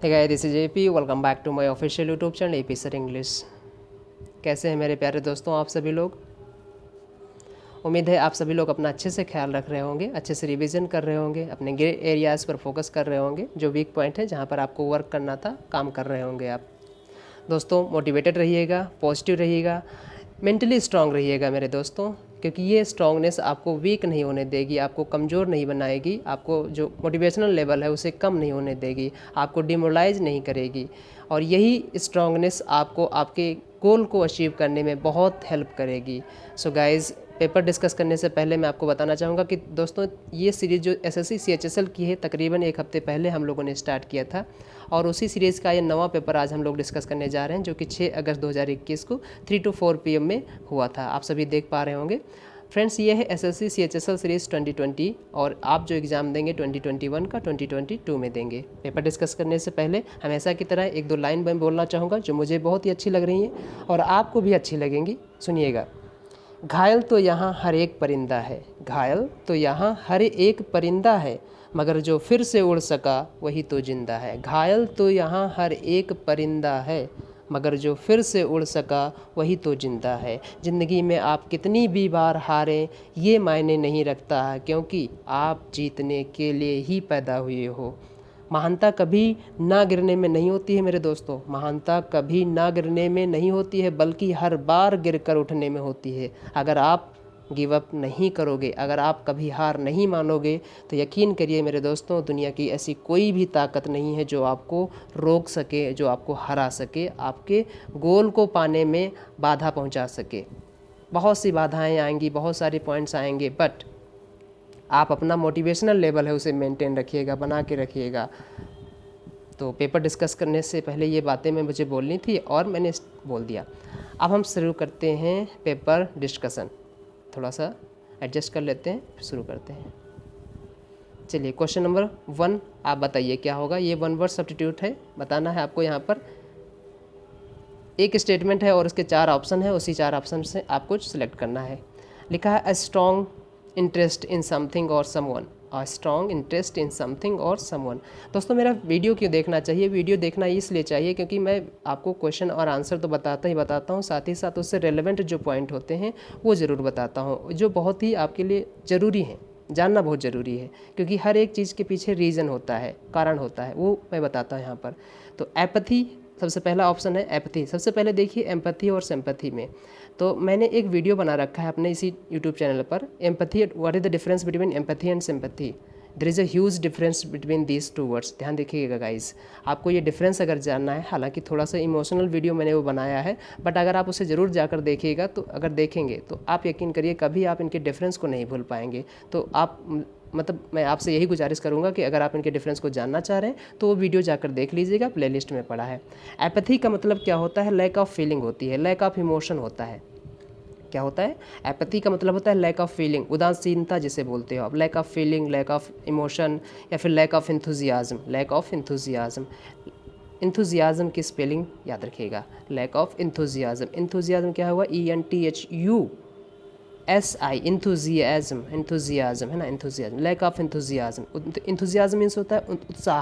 Hey guys, this is AP. Welcome back to my official YouTube channel AP sir English. कैसे हैं मेरे प्यारे दोस्तों आप सभी लोग? उम्मीद है आप सभी लोग अपना अच्छे से ख्याल रख रहे होंगे, अच्छे से रिवीजन कर रहे होंगे, अपने ग्रे एरियाज़ पर फोकस कर रहे होंगे, जो वीक पॉइंट है जहाँ पर आपको वर्क करना था, काम कर रहे होंगे आप। दोस्तों मोटिवेटेड रहिएगा, पॉजिटिव रहिएगा, मेंटली स्ट्रांग रहिएगा मेरे दोस्तों, क्योंकि ये स्ट्रांगनेस आपको वीक नहीं होने देगी, आपको कमज़ोर नहीं बनाएगी, आपको जो मोटिवेशनल लेवल है उसे कम नहीं होने देगी, आपको डिमोरलाइज नहीं करेगी। और यही स्ट्रांगनेस आपको आपके गोल को अचीव करने में बहुत हेल्प करेगी। सो गाइज़, पेपर डिस्कस करने से पहले मैं आपको बताना चाहूँगा कि दोस्तों ये सीरीज़ जो एसएससी सीएचएसएल की है, तकरीबन एक हफ़्ते पहले हम लोगों ने स्टार्ट किया था, और उसी सीरीज़ का ये नवा पेपर आज हम लोग डिस्कस करने जा रहे हैं, जो कि 6 अगस्त 2021 को 3 to 4 PM में हुआ था। आप सभी देख पा रहे होंगे फ्रेंड्स। ये है एसएससी सीएचएसएल सीरीज़ 2020, और आप जो एग्ज़ाम देंगे 2021 का 2022 में देंगे। पेपर डिस्कस करने से पहले हमेशा की तरह एक दो लाइन मैं बोलना चाहूँगा जो मुझे बहुत ही अच्छी लग रही हैं और आपको भी अच्छी लगेंगी। सुनिएगा। घायल तो यहाँ हर एक परिंदा है, घायल तो यहाँ हर एक परिंदा है, मगर जो फिर से उड़ सका वही तो जिंदा है। घायल तो यहाँ हर एक परिंदा है, मगर जो फिर से उड़ सका वही तो जिंदा है। ज़िंदगी में आप कितनी भी बार हारें ये मायने नहीं रखता है, क्योंकि आप जीतने के लिए ही पैदा हुए हो। महानता कभी ना गिरने में नहीं होती है मेरे दोस्तों, महानता कभी ना गिरने में नहीं होती है, बल्कि हर बार गिरकर उठने में होती है। अगर आप गिव अप नहीं करोगे, अगर आप कभी हार नहीं मानोगे, तो यकीन करिए मेरे दोस्तों, दुनिया की ऐसी कोई भी ताकत नहीं है जो आपको रोक सके, जो आपको हरा सके, आपके गोल को पाने में बाधा पहुंचा सके। बहुत सी बाधाएं आएंगी, बहुत सारे पॉइंट्स आएंगे, बट आप अपना मोटिवेशनल लेवल है उसे मेंटेन रखिएगा, बना के रखिएगा। तो पेपर डिस्कस करने से पहले ये बातें मुझे बोलनी थी और मैंने बोल दिया। अब हम शुरू करते हैं पेपर डिस्कशन। थोड़ा सा एडजस्ट कर लेते हैं, फिर शुरू करते हैं। चलिए, क्वेश्चन नंबर 1 आप बताइए क्या होगा। ये 1 वर्ड सब्स्टिट्यूट है, बताना है आपको। यहाँ पर एक स्टेटमेंट है और उसके 4 ऑप्शन है, उसी 4 ऑप्शन से आपको सिलेक्ट करना है। लिखा है a strong interest in something or someone, a strong interest in something or someone. दोस्तों मेरा वीडियो क्यों देखना चाहिए? वीडियो देखना इसलिए चाहिए क्योंकि मैं आपको क्वेश्चन और आंसर तो बताता हूँ, साथ ही साथ उससे रेलेवेंट जो पॉइंट होते हैं वो ज़रूर बताता हूँ, जो बहुत ही आपके लिए ज़रूरी है, जानना बहुत ज़रूरी है, क्योंकि हर एक चीज़ के पीछे रीज़न होता है, कारण होता है, वो मैं बताता हूँ यहाँ पर। तो एपैथी सबसे पहला ऑप्शन है, एपैथी। सबसे पहले देखिए एम्पैथी और सिंपैथी में, तो मैंने एक वीडियो बना रखा है अपने इसी यूट्यूब चैनल पर, empathy, what is the difference between empathy and sympathy. There is a huge difference between these 2 words. ध्यान देखिएगा गाइस, आपको ये डिफरेंस अगर जानना है, हालांकि थोड़ा सा इमोशनल वीडियो मैंने वो बनाया है, बट अगर आप उसे ज़रूर जाकर देखिएगा, तो अगर देखेंगे तो आप यकीन करिए कभी आप इनके डिफरेंस को नहीं भूल पाएंगे। तो आप मतलब मैं आपसे यही गुजारिश करूंगा कि अगर आप इनके डिफरेंस को जानना चाह रहे हैं तो वो वीडियो जाकर देख लीजिएगा, प्लेलिस्ट में पड़ा है। एपैथी का मतलब क्या होता है? लैक ऑफ फीलिंग होती है, लैक ऑफ इमोशन होता है। क्या होता है? एपैथी का मतलब होता है लैक ऑफ फीलिंग, उदासीनता जिसे बोलते हो आप, lack of feeling, lack of emotion, या फिर lack of enthusiasm, lack of enthusiasm. Enthusiasm की स्पेलिंग याद रखिएगा, लैक ऑफ इंथुजियाज्म। इंथुजियाज्म क्या हुआ? ENTHUSI, इंथुजियाज्म, इंथुजियाज्म है ना, enthusiasm, lack of enthusiasm. Enthusiasm means होता है उत्साह,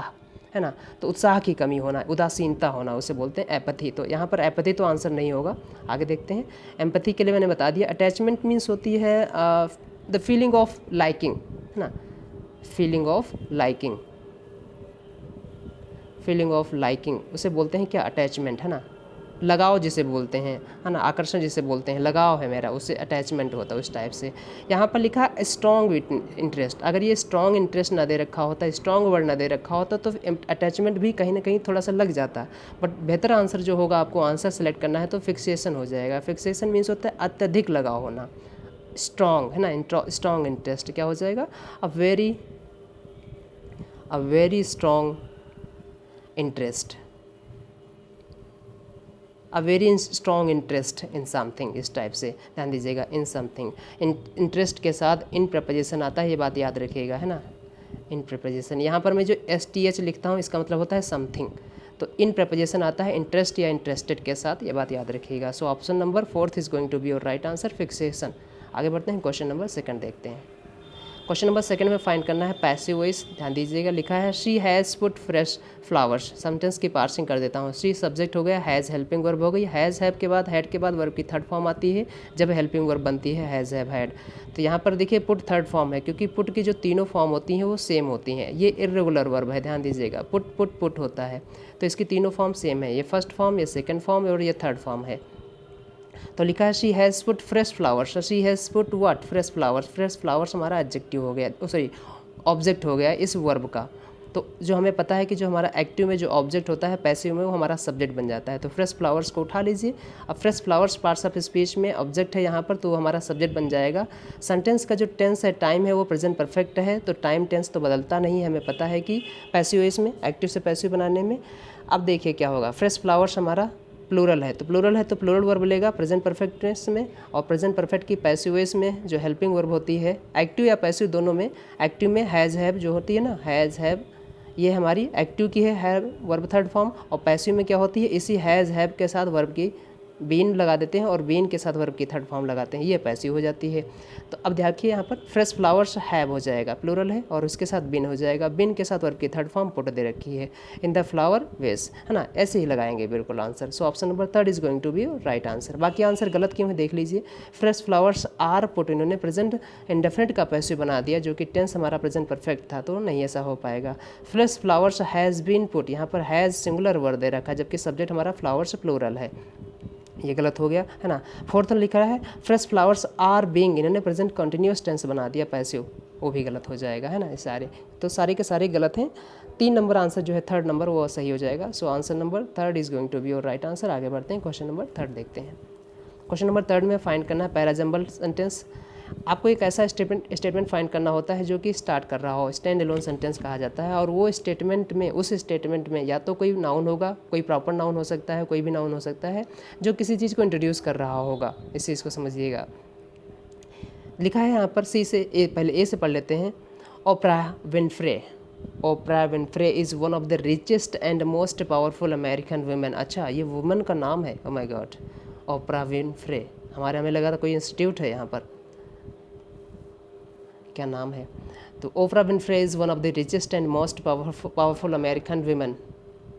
है ना, तो उत्साह की कमी होना, उदासीनता होना, उसे बोलते हैं एपैथी। तो यहाँ पर एपैथी तो आंसर नहीं होगा, आगे देखते हैं। एम्पैथी के लिए मैंने बता दिया। अटैचमेंट मीन्स होती है द फीलिंग ऑफ लाइकिंग, है ना, feeling of liking, feeling of liking उसे बोलते हैं क्या? अटैचमेंट, है ना, लगाव जिसे बोलते हैं, है ना, आकर्षण जिसे बोलते हैं, लगाव है मेरा, उससे अटैचमेंट होता है, उस टाइप से। यहाँ पर लिखा है स्ट्रॉन्ग इंटरेस्ट। अगर ये स्ट्रॉन्ग इंटरेस्ट ना दे रखा होता, स्ट्रॉन्ग वर्ड ना दे रखा होता, तो अटैचमेंट भी कहीं ना कहीं थोड़ा सा लग जाता। बट बेहतर आंसर जो होगा, आपको आंसर सेलेक्ट करना है तो फिक्सेशन हो जाएगा। फिक्सेशन मीन्स होता है अत्यधिक लगाव होना। स्ट्रॉन्ग, है ना, स्ट्रॉन्ग इंटरेस्ट क्या हो जाएगा? A very strong interest, a very strong interest in something, इस टाइप से ध्यान दीजिएगा। इन समथिंग, इंटरेस्ट के साथ इन प्रपोजिशन आता है, ये बात याद रखिएगा, है ना, इन प्रपोजिशन। यहाँ पर मैं जो STH लिखता हूँ इसका मतलब होता है समथिंग, तो इन प्रपोजिशन आता है इंटरेस्ट या इंटरेस्टेड के साथ, ये बात याद रखिएगा। So option number 4 is going to be your right answer, fixation. आगे बढ़ते हैं, क्वेश्चन नंबर 2 देखते हैं। क्वेश्चन नंबर सेकंड में फाइंड करना है पैसिव वॉइस। ध्यान दीजिएगा, लिखा है she has put fresh flowers. Sentence की पार्सिंग कर देता हूँ। शी सब्जेक्ट हो गया, हैज़ हेल्पिंग वर्ब हो गई, हैज़ हैव के बाद हैड के बाद वर्ब की थर्ड फॉर्म आती है जब हेल्पिंग वर्ब बनती है हैज़ हैव हैड। तो यहाँ पर देखिए पुट थर्ड फॉर्म है, क्योंकि पुट की जो तीनों फॉर्म होती हैं वो सेम होती हैं। ये इर्रेगुलर वर्ब है, ध्यान दीजिएगा, पुट पुट पुट होता है, तो इसकी तीनों फॉर्म सेम है। ये फर्स्ट फॉर्म, ये सेकेंड फॉर्म और ये थर्ड फॉर्म है। तो लिखा है she has put fresh flowers. She has put what, fresh flowers. Fresh flowers हमारा एडजेक्टिव हो गया, सॉरी ऑब्जेक्ट हो गया इस वर्ब का। तो जो हमें पता है कि जो हमारा एक्टिव में जो ऑब्जेक्ट होता है पैसिव में वो हमारा सब्जेक्ट बन जाता है। तो फ्रेश फ्लावर्स को उठा लीजिए। अब fresh flowers parts of speech में ऑब्जेक्ट है यहाँ पर, तो वो हमारा सब्जेक्ट बन जाएगा। सेंटेंस का जो टेंस है, टाइम है, वो प्रेजेंट परफेक्ट है, तो टाइम टेंस तो बदलता नहीं है, हमें पता है कि पैसिव इसमें एक्टिव से पैसिव बनाने में। अब देखिए क्या होगा, फ्रेश फ्लावर्स हमारा प्लूरल है, तो प्लूरल है तो प्लूरल वर्ब लेगा प्रेजेंट परफेक्ट टेंस में, और प्रेजेंट परफेक्ट की पैसिव वॉइस में जो हेल्पिंग वर्ब होती है एक्टिव या पैसिव दोनों में। एक्टिव में हैज़ हैव जो होती है ना, हैज़ हैव ये हमारी एक्टिव की है वर्ब थर्ड फॉर्म, और पैसिव में क्या होती है, इसी हैज़ हैव के साथ वर्ब की बीन लगा देते हैं और बीन के साथ वर्ब की थर्ड फॉर्म लगाते हैं, ये पैसिव हो जाती है। तो अब देखिए यहाँ पर फ्रेश फ्लावर्स हैव हो जाएगा, प्लूरल है और उसके साथ बीन हो जाएगा, बीन के साथ वर्ब की थर्ड फॉर्म पुट दे रखी है, इन द फ्लावर वेस, है ना, ऐसे ही लगाएंगे बिल्कुल answer. So option number third is going to be right answer. बाकी आंसर गलत क्यों है देख लीजिए। फ्रेश फ्लावर्स आर पुट, इन्होंने प्रेजेंट इंडेफिनिट का पैसिव बना दिया, जो कि टेंस हमारा प्रेजेंट परफेक्ट था, तो नहीं ऐसा हो पाएगा। Fresh flowers has been put, यहाँ पर हैज़ सिंगुलर वर्ड दे रखा है, जबकि सब्जेक्ट हमारा फ्लावर्स प्लूरल है, ये गलत हो गया, है ना। फोर्थ में लिखा है फ्रेश फ्लावर्स आर बीइंग, इन्होंने प्रेजेंट कंटिन्यूस टेंस बना दिया पैसिव, वो भी गलत हो जाएगा, है ना। ये सारे तो सारे के सारे गलत हैं। 3 नंबर आंसर जो है थर्ड नंबर वो सही हो जाएगा। So answer number third is going to be your right answer. आगे बढ़ते हैं, क्वेश्चन नंबर थर्ड देखते हैं। क्वेश्चन नंबर थर्ड में फाइंड करना है पैराजम्बल सेंटेंस। आपको एक ऐसा स्टेटमेंट फाइंड करना होता है जो कि स्टार्ट कर रहा हो, स्टैंड एलोन सेंटेंस कहा जाता है, और वो स्टेटमेंट में, उस स्टेटमेंट में या तो कोई नाउन होगा, कोई प्रॉपर नाउन हो सकता है, कोई भी नाउन हो सकता है जो किसी चीज़ को इंट्रोड्यूस कर रहा होगा। इस चीज़ को समझिएगा। लिखा है यहाँ पर सी से ए, पहले ए से पढ़ लेते हैं। Oprah Winfrey, Oprah Winfrey is one of the richest and most powerful American women. अच्छा, ये वुमेन का नाम है, oh my god, Oprah Winfrey. हमें लगा था कोई इंस्टीट्यूट है यहाँ पर, क्या नाम है। तो Oprah Winfrey is one of the richest and most powerful American women.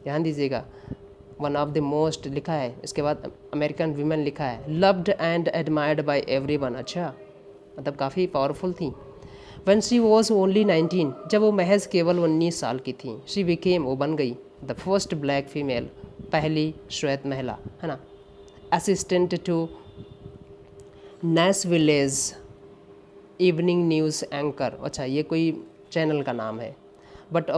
ध्यान दीजिएगा, वन ऑफ द मोस्ट लिखा है, इसके बाद अमेरिकन वीमेन लिखा है। Loved and admired by everyone, अच्छा मतलब काफ़ी पावरफुल थी। व्हेन शी वॉज ओनली 19, जब वो महज केवल 19 साल की थी। शी बिकेम, वो बन गई, द फर्स्ट ब्लैक फीमेल, पहली श्वेत महिला, है ना। Assistant to Nashville's evening news anchor, अच्छा ये कोई चैनल का नाम है। But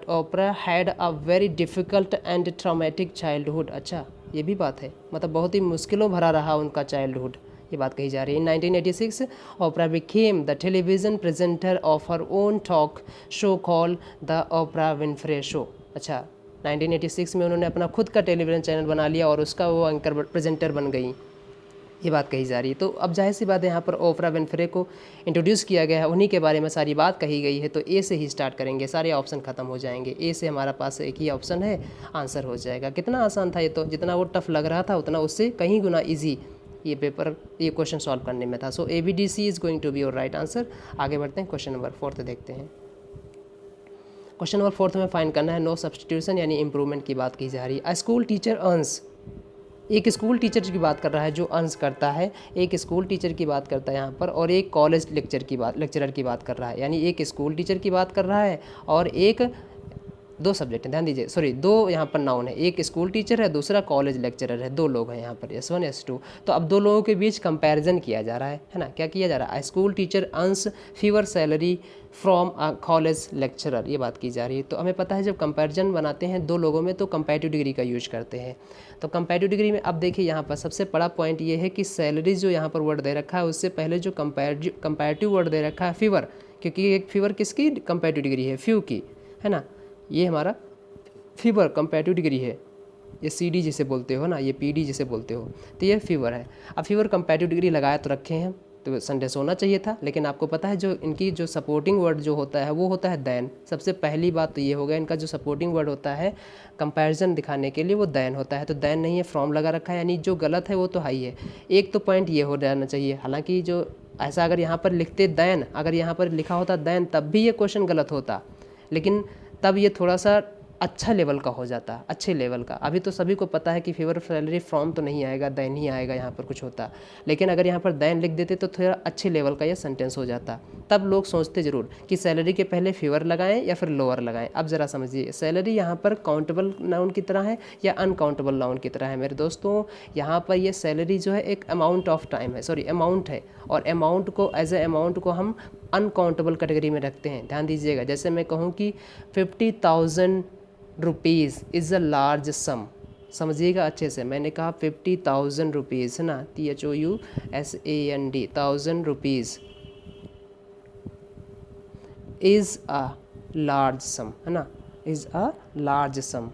Oprah had a very difficult and traumatic childhood, अच्छा ये भी बात है, मतलब बहुत ही मुश्किलों भरा रहा उनका चाइल्डहुड, ये बात कही जा रही है। In 1986 Oprah became the television presenter of her own talk show call the Oprah Winfrey show, अच्छा 1986 में उन्होंने अपना खुद का टेलीविज़न चैनल बना लिया और उसका वो एंकर प्रेजेंटर बन गई, ये बात कही जा रही है। तो अब जाहिर सी बात है यहाँ पर ओपरा विनफ्रे को इंट्रोड्यूस किया गया है, उन्हीं के बारे में सारी बात कही गई है, तो ए से ही स्टार्ट करेंगे, सारे ऑप्शन खत्म हो जाएंगे। ए से हमारा पास एक ही ऑप्शन है, आंसर हो जाएगा। कितना आसान था ये, तो जितना वो टफ लग रहा था उतना उससे कहीं गुना ईजी ये पेपर, ये क्वेश्चन सॉल्व करने में था। So ABDC is going to be your right answer. आगे बढ़ते हैं, क्वेश्चन नंबर फोर्थ देखते हैं। क्वेश्चन नंबर फोर्थ में फाइंड करना है नो सब्सटीट्यूशन यानी इंप्रूवमेंट की बात की जा रही है। अ स्कूल टीचर अर्न्स, एक स्कूल टीचर की बात कर रहा है जो अर्न्स करता है, एक स्कूल टीचर की बात करता है यहाँ पर, और एक कॉलेज लेक्चरर की बात कर रहा है, यानी एक स्कूल टीचर की बात कर रहा है और एक, दो सब्जेक्ट हैं, ध्यान दीजिए, सॉरी दो यहाँ पर नाउन है, एक स्कूल टीचर है दूसरा कॉलेज लेक्चरर है, दो लोग हैं यहाँ पर S1 S2। तो अब दो लोगों के बीच कंपैरिजन किया जा रहा है ना, क्या किया जा रहा है, school teacher earns fever salary from a college lecturer, ये बात की जा रही है। तो हमें पता है जब कंपैरिजन बनाते हैं दो लोगों में तो कंपैरेटिव डिग्री का यूज करते हैं। तो कंपैरेटिव डिग्री में अब देखिए यहाँ पर सबसे बड़ा पॉइंट ये है कि सैलरी जो यहाँ पर वर्ड दे रखा है उससे पहले जो कंपैरेटिव वर्ड दे रखा है फीवर, क्योंकि एक फीवर किसकी कंपैरेटिव डिग्री है, फ्यू की, है ना। ये हमारा फीवर कंपैरेटिव डिग्री है, ये CD जिसे बोलते हो ना, ये PD जिसे बोलते हो, तो ये फीवर है। अब फीवर कंपैरेटिव डिग्री लगाया तो रखे हैं, तो संडेस होना चाहिए था, लेकिन आपको पता है जो इनकी जो सपोर्टिंग वर्ड जो होता है वो होता है दैन। सबसे पहली बात तो ये हो गया, इनका जो सपोर्टिंग वर्ड होता है कंपैरिजन दिखाने के लिए वो दैन होता है, तो दैन नहीं है, फ्रॉम लगा रखा है, यानी जो गलत है वो तो हाई है। एक तो पॉइंट ये हो जाना चाहिए, हालांकि जो ऐसा अगर यहाँ पर लिखते दैन, अगर यहाँ पर लिखा होता दैन तब भी ये क्वेश्चन गलत होता, लेकिन तब ये थोड़ा सा अच्छा लेवल का हो जाता, अच्छे लेवल का। अभी तो सभी को पता है कि फेवर सैलरी फ्रॉम तो नहीं आएगा, दैन ही आएगा यहाँ पर कुछ होता, लेकिन अगर यहाँ पर दैन लिख देते तो थोड़ा अच्छे लेवल का यह सेंटेंस हो जाता। तब लोग सोचते ज़रूर कि सैलरी के पहले फेवर लगाएं या फिर लोअर लगाएं। अब ज़रा समझिए, सैलरी यहाँ पर काउंटेबल नाउन की तरह है या अनकाउंटेबल नाउन की तरह है मेरे दोस्तों। यहाँ पर ये सैलरी जो है एक अमाउंट ऑफ टाइम है, सॉरी अमाउंट है, और अमाउंट को एज ए अमाउंट को हम अनकाउंटेबल कैटेगरी में रखते हैं। ध्यान दीजिएगा, जैसे मैं कहूँ कि 50,000 रुपीज़ इज़ अ लार्ज सम, समझिएगा अच्छे से, मैंने कहा 50,000 रुपीज़ है ना, THOUSAND 1000 rupees is a large सम है ना, इज़ अ लार्ज सम।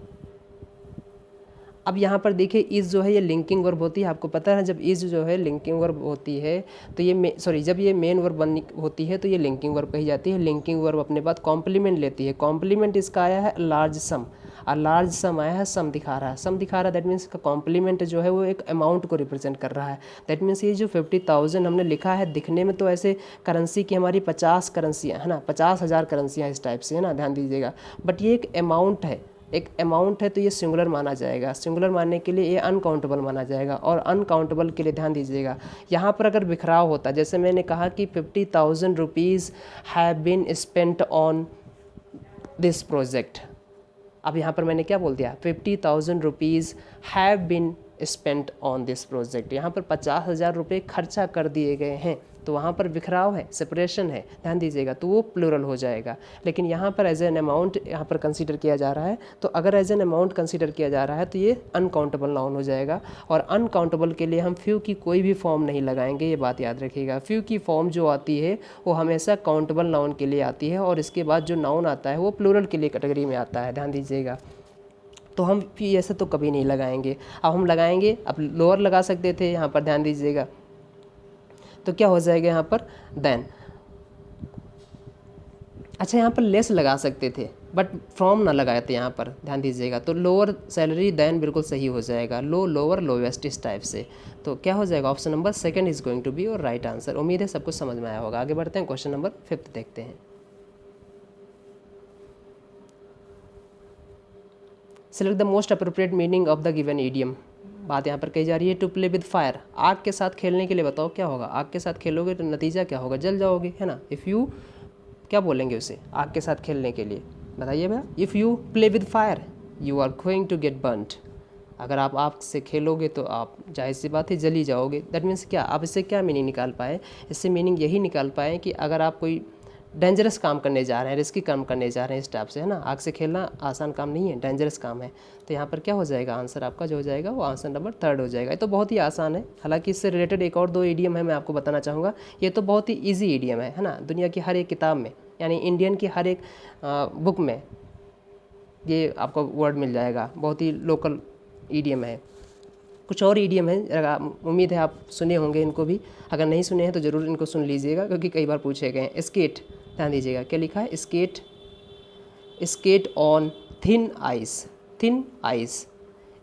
अब यहाँ पर देखिए इज़ जो है ये लिंकिंग वर्ब होती है, आपको पता है जब इज़ जो है लिंकिंग वर्ब होती है तो ये जब ये मेन वर्ब बन होती है तो ये लिंकिंग वर्ब कही जाती है। लिंकिंग वर्ब अपने बाद कॉम्प्लीमेंट लेती है। कॉम्प्लीमेंट इसका आया है लार्ज सम, और लार्ज सम आया है सम दिखा रहा है, सम दिखा रहा है, दैट मीन्स इसका कॉम्प्लीमेंट जो है वो एक अमाउंट को रिप्रेजेंट कर रहा है। दैट मीन्स ये जो 50,000 हमने लिखा है दिखने में तो ऐसे करेंसी की हमारी 50 करेंसियाँ है ना, 50,000 करेंसियाँ इस टाइप से है ना, ध्यान दीजिएगा, बट ये एक अमाउंट है, एक अमाउंट है तो ये सिंगुलर माना जाएगा। सिंगुलर मानने के लिए ये अनकाउंटेबल माना जाएगा, और अनकाउंटेबल के लिए ध्यान दीजिएगा यहाँ पर अगर बिखराव होता, जैसे मैंने कहा कि 50,000 rupees have been spent on this project. अब यहाँ पर मैंने क्या बोल दिया, 50,000 rupees have been spent on this project, यहाँ पर 50,000 रुपये खर्चा कर दिए गए हैं, तो वहाँ पर बिखराव है, सेपरेशन है, ध्यान दीजिएगा, तो वो प्लूरल हो जाएगा। लेकिन यहाँ पर एज एन अमाउंट यहाँ पर कंसीडर किया जा रहा है, तो अगर एज एन अमाउंट कंसीडर किया जा रहा है तो ये अनकाउंटेबल नाउन हो जाएगा। और अनकाउंटेबल के लिए हम फ्यू की कोई भी फॉर्म नहीं लगाएंगे, ये बात याद रखिएगा। फ्यू की फॉर्म जो आती है वो हमेशा काउंटेबल नाउन के लिए आती है, और इसके बाद जो नाउन आता है वो प्लूरल के लिए कैटेगरी में आता है, ध्यान दीजिएगा। तो हम फिर ऐसे तो कभी नहीं लगाएंगे। अब हम लगाएंगे, अब लोअर लगा सकते थे यहाँ पर, ध्यान दीजिएगा, तो क्या हो जाएगा यहाँ पर देन। अच्छा यहाँ पर लेस लगा सकते थे बट फ्रॉम ना लगाए थे यहाँ पर, ध्यान दीजिएगा, तो लोअर सैलरी देन बिल्कुल सही हो जाएगा, लो लोअर लोवेस्ट इस टाइप से। तो क्या हो जाएगा, option number second is going to be और राइट आंसर। उम्मीद है सबको समझ में आया होगा। आगे बढ़ते हैं, क्वेश्चन नंबर 5 देखते हैं। Select the most appropriate meaning of the given idiom. बात यहाँ पर कही जा रही है टू प्ले विद फायर, आग के साथ खेलने के लिए बताओ क्या होगा। आग के साथ खेलोगे तो नतीजा क्या होगा, जल जाओगे है ना। इफ़ यू, क्या बोलेंगे उसे आग के साथ खेलने के लिए, बताइए भैया। If you play with fire you are going to get burned, अगर आप आग से खेलोगे तो आप जाहिर सी बात है जल ही जाओगे। दैट मीन्स क्या, आप इससे क्या मीनिंग निकाल पाए, इससे मीनिंग यही निकाल पाए कि अगर आप कोई डेंजरस काम करने जा रहे हैं, रिस्की काम करने जा रहे हैं इस टाइप से है ना, आग से खेलना आसान काम नहीं है, डेंजरस काम है। तो यहाँ पर क्या हो जाएगा, आंसर आपका जो हो जाएगा वो आंसर नंबर 3 हो जाएगा। ये तो बहुत ही आसान है, हालांकि इससे रिलेटेड एक और 2 ईडियम है, मैं आपको बताना चाहूँगा। ये तो बहुत ही ईजी ईडियम है ना, दुनिया की हर एक किताब में, यानी इंडियन की हर एक बुक में ये आपको वर्ड मिल जाएगा, बहुत ही लोकल ईडियम है। कुछ और ईडियम है, उम्मीद है आप सुने होंगे इनको भी, अगर नहीं सुने हैं तो ज़रूर इनको सुन लीजिएगा क्योंकि कई बार पूछे गए हैं। स्केट, ध्यान दीजिएगा क्या लिखा है, skate, skate on thin ice, thin ice,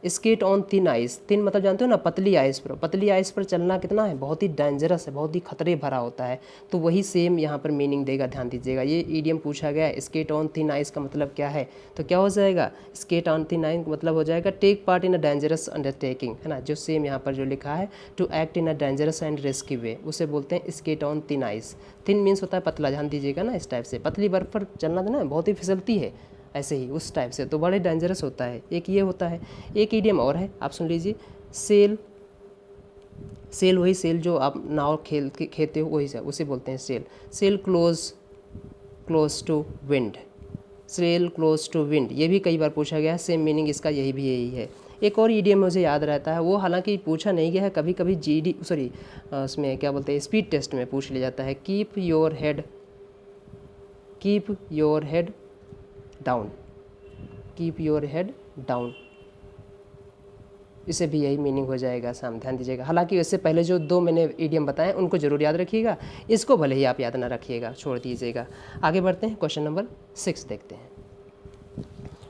skate on thin ice. Thin मतलब जानते हो ना, पतली आइस पर, पतली आइस पर चलना कितना है, बहुत ही डेंजरस है, बहुत ही खतरे भरा होता है। तो वही सेम यहाँ पर मीनिंग देगा, ध्यान दीजिएगा। ये ईडियम पूछा गया है, स्केट ऑन थिन आइस का मतलब क्या है, तो क्या हो जाएगा, स्केट ऑन थिन आइस मतलब हो जाएगा take part in a dangerous undertaking, है ना। जो सेम यहाँ पर जो लिखा है to act in a dangerous and risky way, उसे बोलते हैं skate on thin ice. Thin means होता है पतला, ध्यान दीजिएगा ना, इस टाइप से पतली बर्फ पर चलना ना बहुत ही फिसलती है, ऐसे ही उस टाइप से, तो बड़े डेंजरस होता है। एक ये होता है, एक ईडियम और है, आप सुन लीजिए, सेल, सेल वही सेल जो आप नाव खेलते हो वही से, उसे बोलते हैं sail. Sail close, close to wind, sail close to wind, ये भी कई बार पूछा गया है, सेम मीनिंग इसका यही भी यही है। एक और ईडियम मुझे याद रहता है, वो हालांकि पूछा नहीं गया है, कभी कभी जीडी सॉरी उसमें क्या बोलते हैं स्पीड टेस्ट में पूछ लिया जाता है, keep your head, keep your head down, keep your head down, इसे भी यही मीनिंग हो जाएगा, साम ध्यान दीजिएगा। हालांकि इससे पहले जो 2 मैंने ईडियम बताए उनको जरूर याद रखिएगा, इसको भले ही आप याद ना रखिएगा, छोड़ दीजिएगा। आगे बढ़ते हैं, क्वेश्चन नंबर 6 देखते हैं।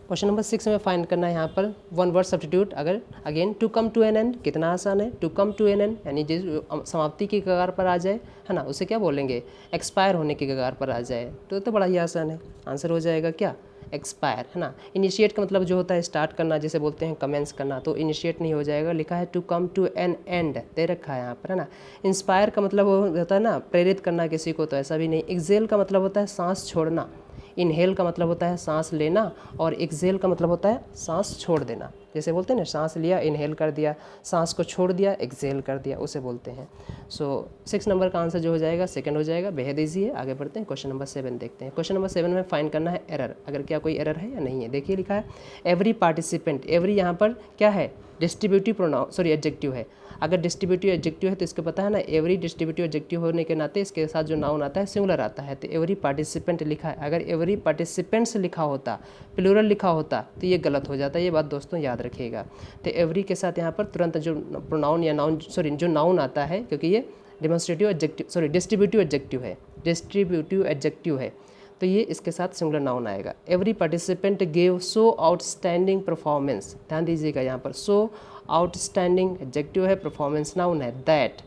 क्वेश्चन नंबर 6 में फाइंड करना है यहाँ पर वन वर्ड सब्स्टिट्यूट। अगर again to come to an end, कितना आसान है, to come to an end यानी जिस समाप्ति की कगार पर आ जाए, है ना, उसे क्या बोलेंगे, एक्सपायर होने की कगार पर आ जाए। तो बड़ा ही आसान है, आंसर हो जाएगा क्या, एक्सपायर, है ना। इनिशिएट का मतलब जो होता है स्टार्ट करना, जिसे बोलते हैं कमेंस करना, तो इनिशिएट नहीं हो जाएगा, लिखा है to come to an end दे रखा है यहाँ पर, है ना। इंस्पायर का मतलब होता है ना प्रेरित करना किसी को, तो ऐसा भी नहीं। एक्सेल का मतलब होता है सांस छोड़ना, इनहेल का मतलब होता है सांस लेना, और एक्सेल का मतलब होता है सांस छोड़ देना। जैसे बोलते हैं ना, सांस लिया इनहेल कर दिया, सांस को छोड़ दिया एक्सेल कर दिया, उसे बोलते हैं। सो 6 नंबर का आंसर जो हो जाएगा सेकंड हो जाएगा, बेहद ईजी है। आगे बढ़ते हैं, क्वेश्चन नंबर 7 देखते हैं। क्वेश्चन नंबर 7 में फाइंड करना है एरर, अगर क्या कोई एरर है या नहीं है। देखिए लिखा है एवरी पार्टिसिपेंट, एवरी यहाँ पर क्या है, डिस्ट्रीब्यूटिव प्रोनाउन सॉरी एडजेक्टिव है। अगर डिस्ट्रीब्यूटिव एडजेक्टिव है तो इसको पता है ना, एवरी डिस्ट्रीब्यूटिव एडजेक्टिव होने के नाते इसके साथ जो नाउन आता है सिंगुलर आता है, तो एवरी पार्टिसिपेंट लिखा है। अगर एवरी पार्टिसिपेंट्स लिखा होता, प्लूरल लिखा होता, तो ये गलत हो जाता है, ये बात दोस्तों याद रखिएगा। तो एवरी के साथ यहाँ पर तुरंत जो प्रोनाउन या नाउन सॉरी जो नाउन आता है, क्योंकि ये demonstrative adjective sorry distributive adjective है, डिस्ट्रीब्यूटिव एडजेक्टिव है, तो ये इसके साथ सिंगुलर नाउन आएगा। Every participant gave so outstanding performance, ध्यान दीजिएगा यहाँ पर सो आउटस्टैंडिंग एडजेक्टिव है, परफॉर्मेंस नाउन है। That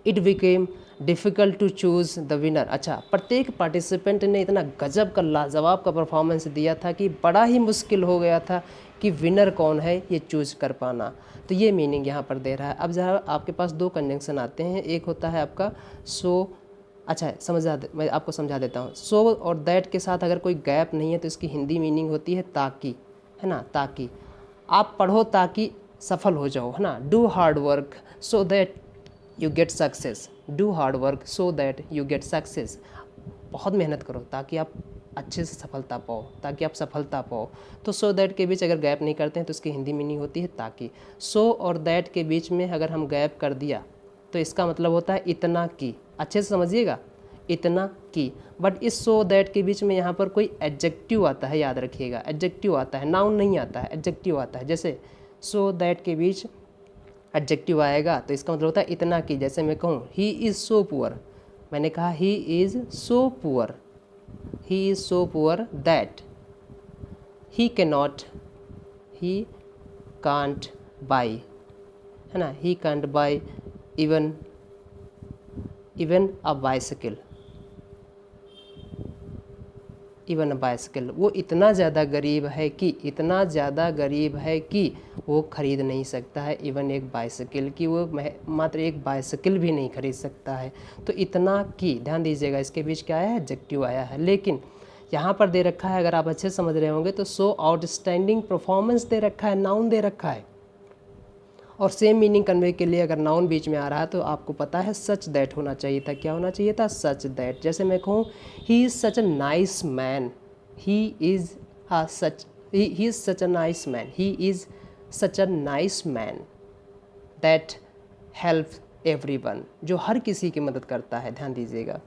it became difficult to choose the winner, अच्छा प्रत्येक पार्टिसिपेंट ने इतना गजब का लाजवाब का परफॉर्मेंस दिया था कि बड़ा ही मुश्किल हो गया था कि विनर कौन है ये चूज़ कर पाना। तो ये मीनिंग यहाँ पर दे रहा है। अब जहाँ आपके पास दो कंजंक्शन आते हैं, एक होता है आपका सो, अच्छा मैं आपको समझा देता हूँ। सो और दैट के साथ अगर कोई गैप नहीं है तो इसकी हिंदी मीनिंग होती है ताकि, है ना, ताकि आप पढ़ो ताकि सफल हो जाओ, है ना। Do hard work so that you get success, do hard work so that you get success, बहुत मेहनत करो ताकि आप अच्छे से सफलता पाओ, ताकि आप सफलता पाओ। तो सो दैट के बीच अगर गैप नहीं करते हैं तो इसकी हिंदी मीनिंग होती है ताकि। सो और दैट के बीच में अगर हम गैप कर दिया तो इसका मतलब होता है इतना की, अच्छे से समझिएगा, इतना की। बट इस सो दैट के बीच में यहाँ पर कोई एडजेक्टिव आता है, याद रखिएगा, एडजेक्टिव आता है, नाउन नहीं आता है, एडजेक्टिव आता है। जैसे सो दैट के बीच एडजेक्टिव आएगा तो इसका मतलब होता है इतना की। जैसे मैं कहूँ ही इज़ सो पुअर, मैंने कहा he is so poor, he is so poor that he cannot, he can't by, है ना, he can't by E one a bicycle, even a bicycle, वो इतना ज़्यादा गरीब है कि, इतना ज़्यादा गरीब है कि वो खरीद नहीं सकता है इवन एक बाइसिकल की, वो मात्र एक बाइसिकल भी नहीं खरीद सकता है। तो इतना की, ध्यान दीजिएगा, इसके बीच क्या आया है, एडजेक्टिव आया है। लेकिन यहाँ पर दे रखा है, अगर आप अच्छे समझ रहे होंगे तो सो आउटस्टैंडिंग परफॉर्मेंस दे रखा है, नाउन दे रखा है। और सेम मीनिंग कन्वे के लिए अगर नाउन बीच में आ रहा है तो आपको पता है सच दैट होना चाहिए था। क्या होना चाहिए था, सच दैट। जैसे मैं कहूँ he is such a nice man, he is such a nice man, he is such a nice man that help everyone, जो हर किसी की मदद करता है, ध्यान दीजिएगा।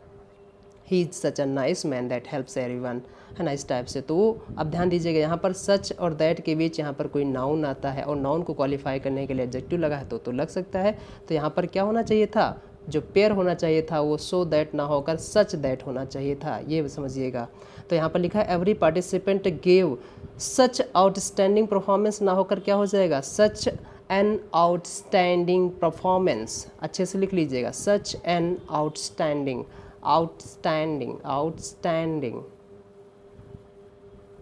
He is such a nice man that helps everyone, है ना, इस टाइप से। तो अब ध्यान दीजिएगा, यहाँ पर सच और दैट के बीच यहाँ पर कोई नाउन आता है और नाउन को क्वालिफाई करने के लिए एडजेक्टिव लगा है तो लग सकता है। तो यहाँ पर क्या होना चाहिए था, जो पेयर होना चाहिए था वो सो दैट ना होकर सच दैट होना चाहिए था, ये समझिएगा। तो यहाँ पर लिखा है एवरी पार्टिसिपेंट गेव सच आउटस्टैंडिंग परफॉर्मेंस, ना होकर क्या हो जाएगा, सच एन आउटस्टैंडिंग परफॉर्मेंस। अच्छे से लिख लीजिएगा, सच an outstanding, outstanding outstanding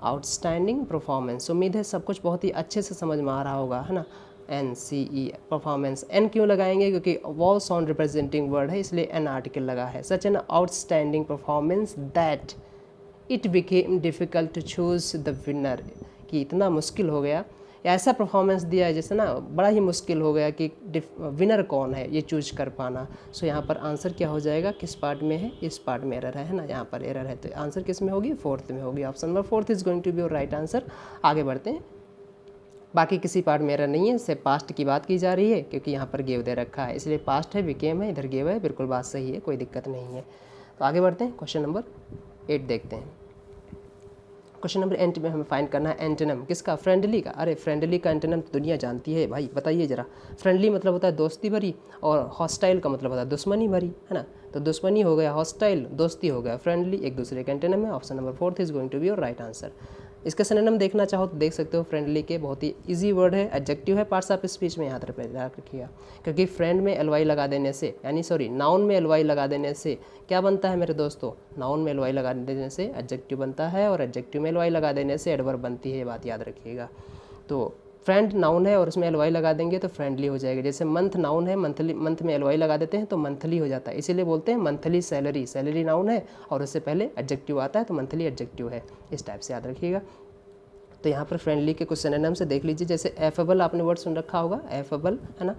outstanding performance. उम्मीद है सब कुछ बहुत ही अच्छे से समझ में आ रहा होगा, है ना। NCE परफॉर्मेंस, एन क्यों लगाएंगे, क्योंकि वॉव साउंड रिप्रेजेंटिंग वर्ड है इसलिए एन आर्टिकल लगा है। Such an outstanding performance that it became difficult to choose the winner, कि इतना मुश्किल हो गया, ऐसा परफॉर्मेंस दिया है जैसे ना बड़ा ही मुश्किल हो गया कि विनर कौन है ये चूज कर पाना। सो यहाँ पर आंसर क्या हो जाएगा, किस पार्ट में है, इस पार्ट में एरर है ना, यहाँ पर एरर है। तो आंसर किस में होगी, फोर्थ में होगी। Option number fourth is going to be your right answer. आगे बढ़ते हैं, बाकी किसी पार्ट में एरर नहीं है, सिर्फ पास्ट की बात की जा रही है क्योंकि यहाँ पर गेव दे रखा है, इसलिए पास्ट है, बिकेम है, इधर गेव है, बिल्कुल बात सही है, कोई दिक्कत नहीं है। तो आगे बढ़ते हैं, क्वेश्चन नंबर 8 देखते हैं। क्वेश्चन नंबर 8 में हमें फाइंड करना है एंटोनिम, किसका, फ्रेंडली का। अरे फ्रेंडली का एंटोनिम तो दुनिया जानती है भाई, बताइए जरा। फ्रेंडली मतलब होता है दोस्ती भरी, और हॉस्टाइल का मतलब होता है दुश्मनी भरी, है ना। तो दुश्मनी हो गया हॉस्टाइल, दोस्ती हो गया फ्रेंडली, एक दूसरे का एंटोनिम है। Option number 4 is going to be your right answer. इसके सिनोनिम देखना चाहो तो देख सकते हो, फ्रेंडली के बहुत ही इजी वर्ड है, एडजेक्टिव है, पार्ट्स ऑफ स्पीच में याद रखिएगा, क्योंकि फ्रेंड में एलवाई लगा देने से, यानी सॉरी नाउन में एलवाई लगा देने से क्या बनता है मेरे दोस्तों, नाउन में एलवाई लगा देने से एडजेक्टिव बनता है, और एडजेक्टिव में एलवाई लगा देने से एडवर्ब बनती है, ये बात याद रखिएगा। तो फ्रेंड नाउन है और उसमें एलवाई लगा देंगे तो फ्रेंडली हो जाएगा। जैसे मंथ नाउन है, मंथली, मंथ में एलवाई लगा देते हैं तो मंथली हो जाता है, इसीलिए बोलते हैं मंथली सैलरी, सैलरी नाउन है और उससे पहले एडजेक्टिव आता है तो मंथली एडजेक्टिव है, इस टाइप से याद रखिएगा। तो यहाँ पर फ्रेंडली के कुछ सिनोनिम से देख लीजिए, जैसे एफेबल आपने वर्ड सुन रखा होगा, एफेबल है ना।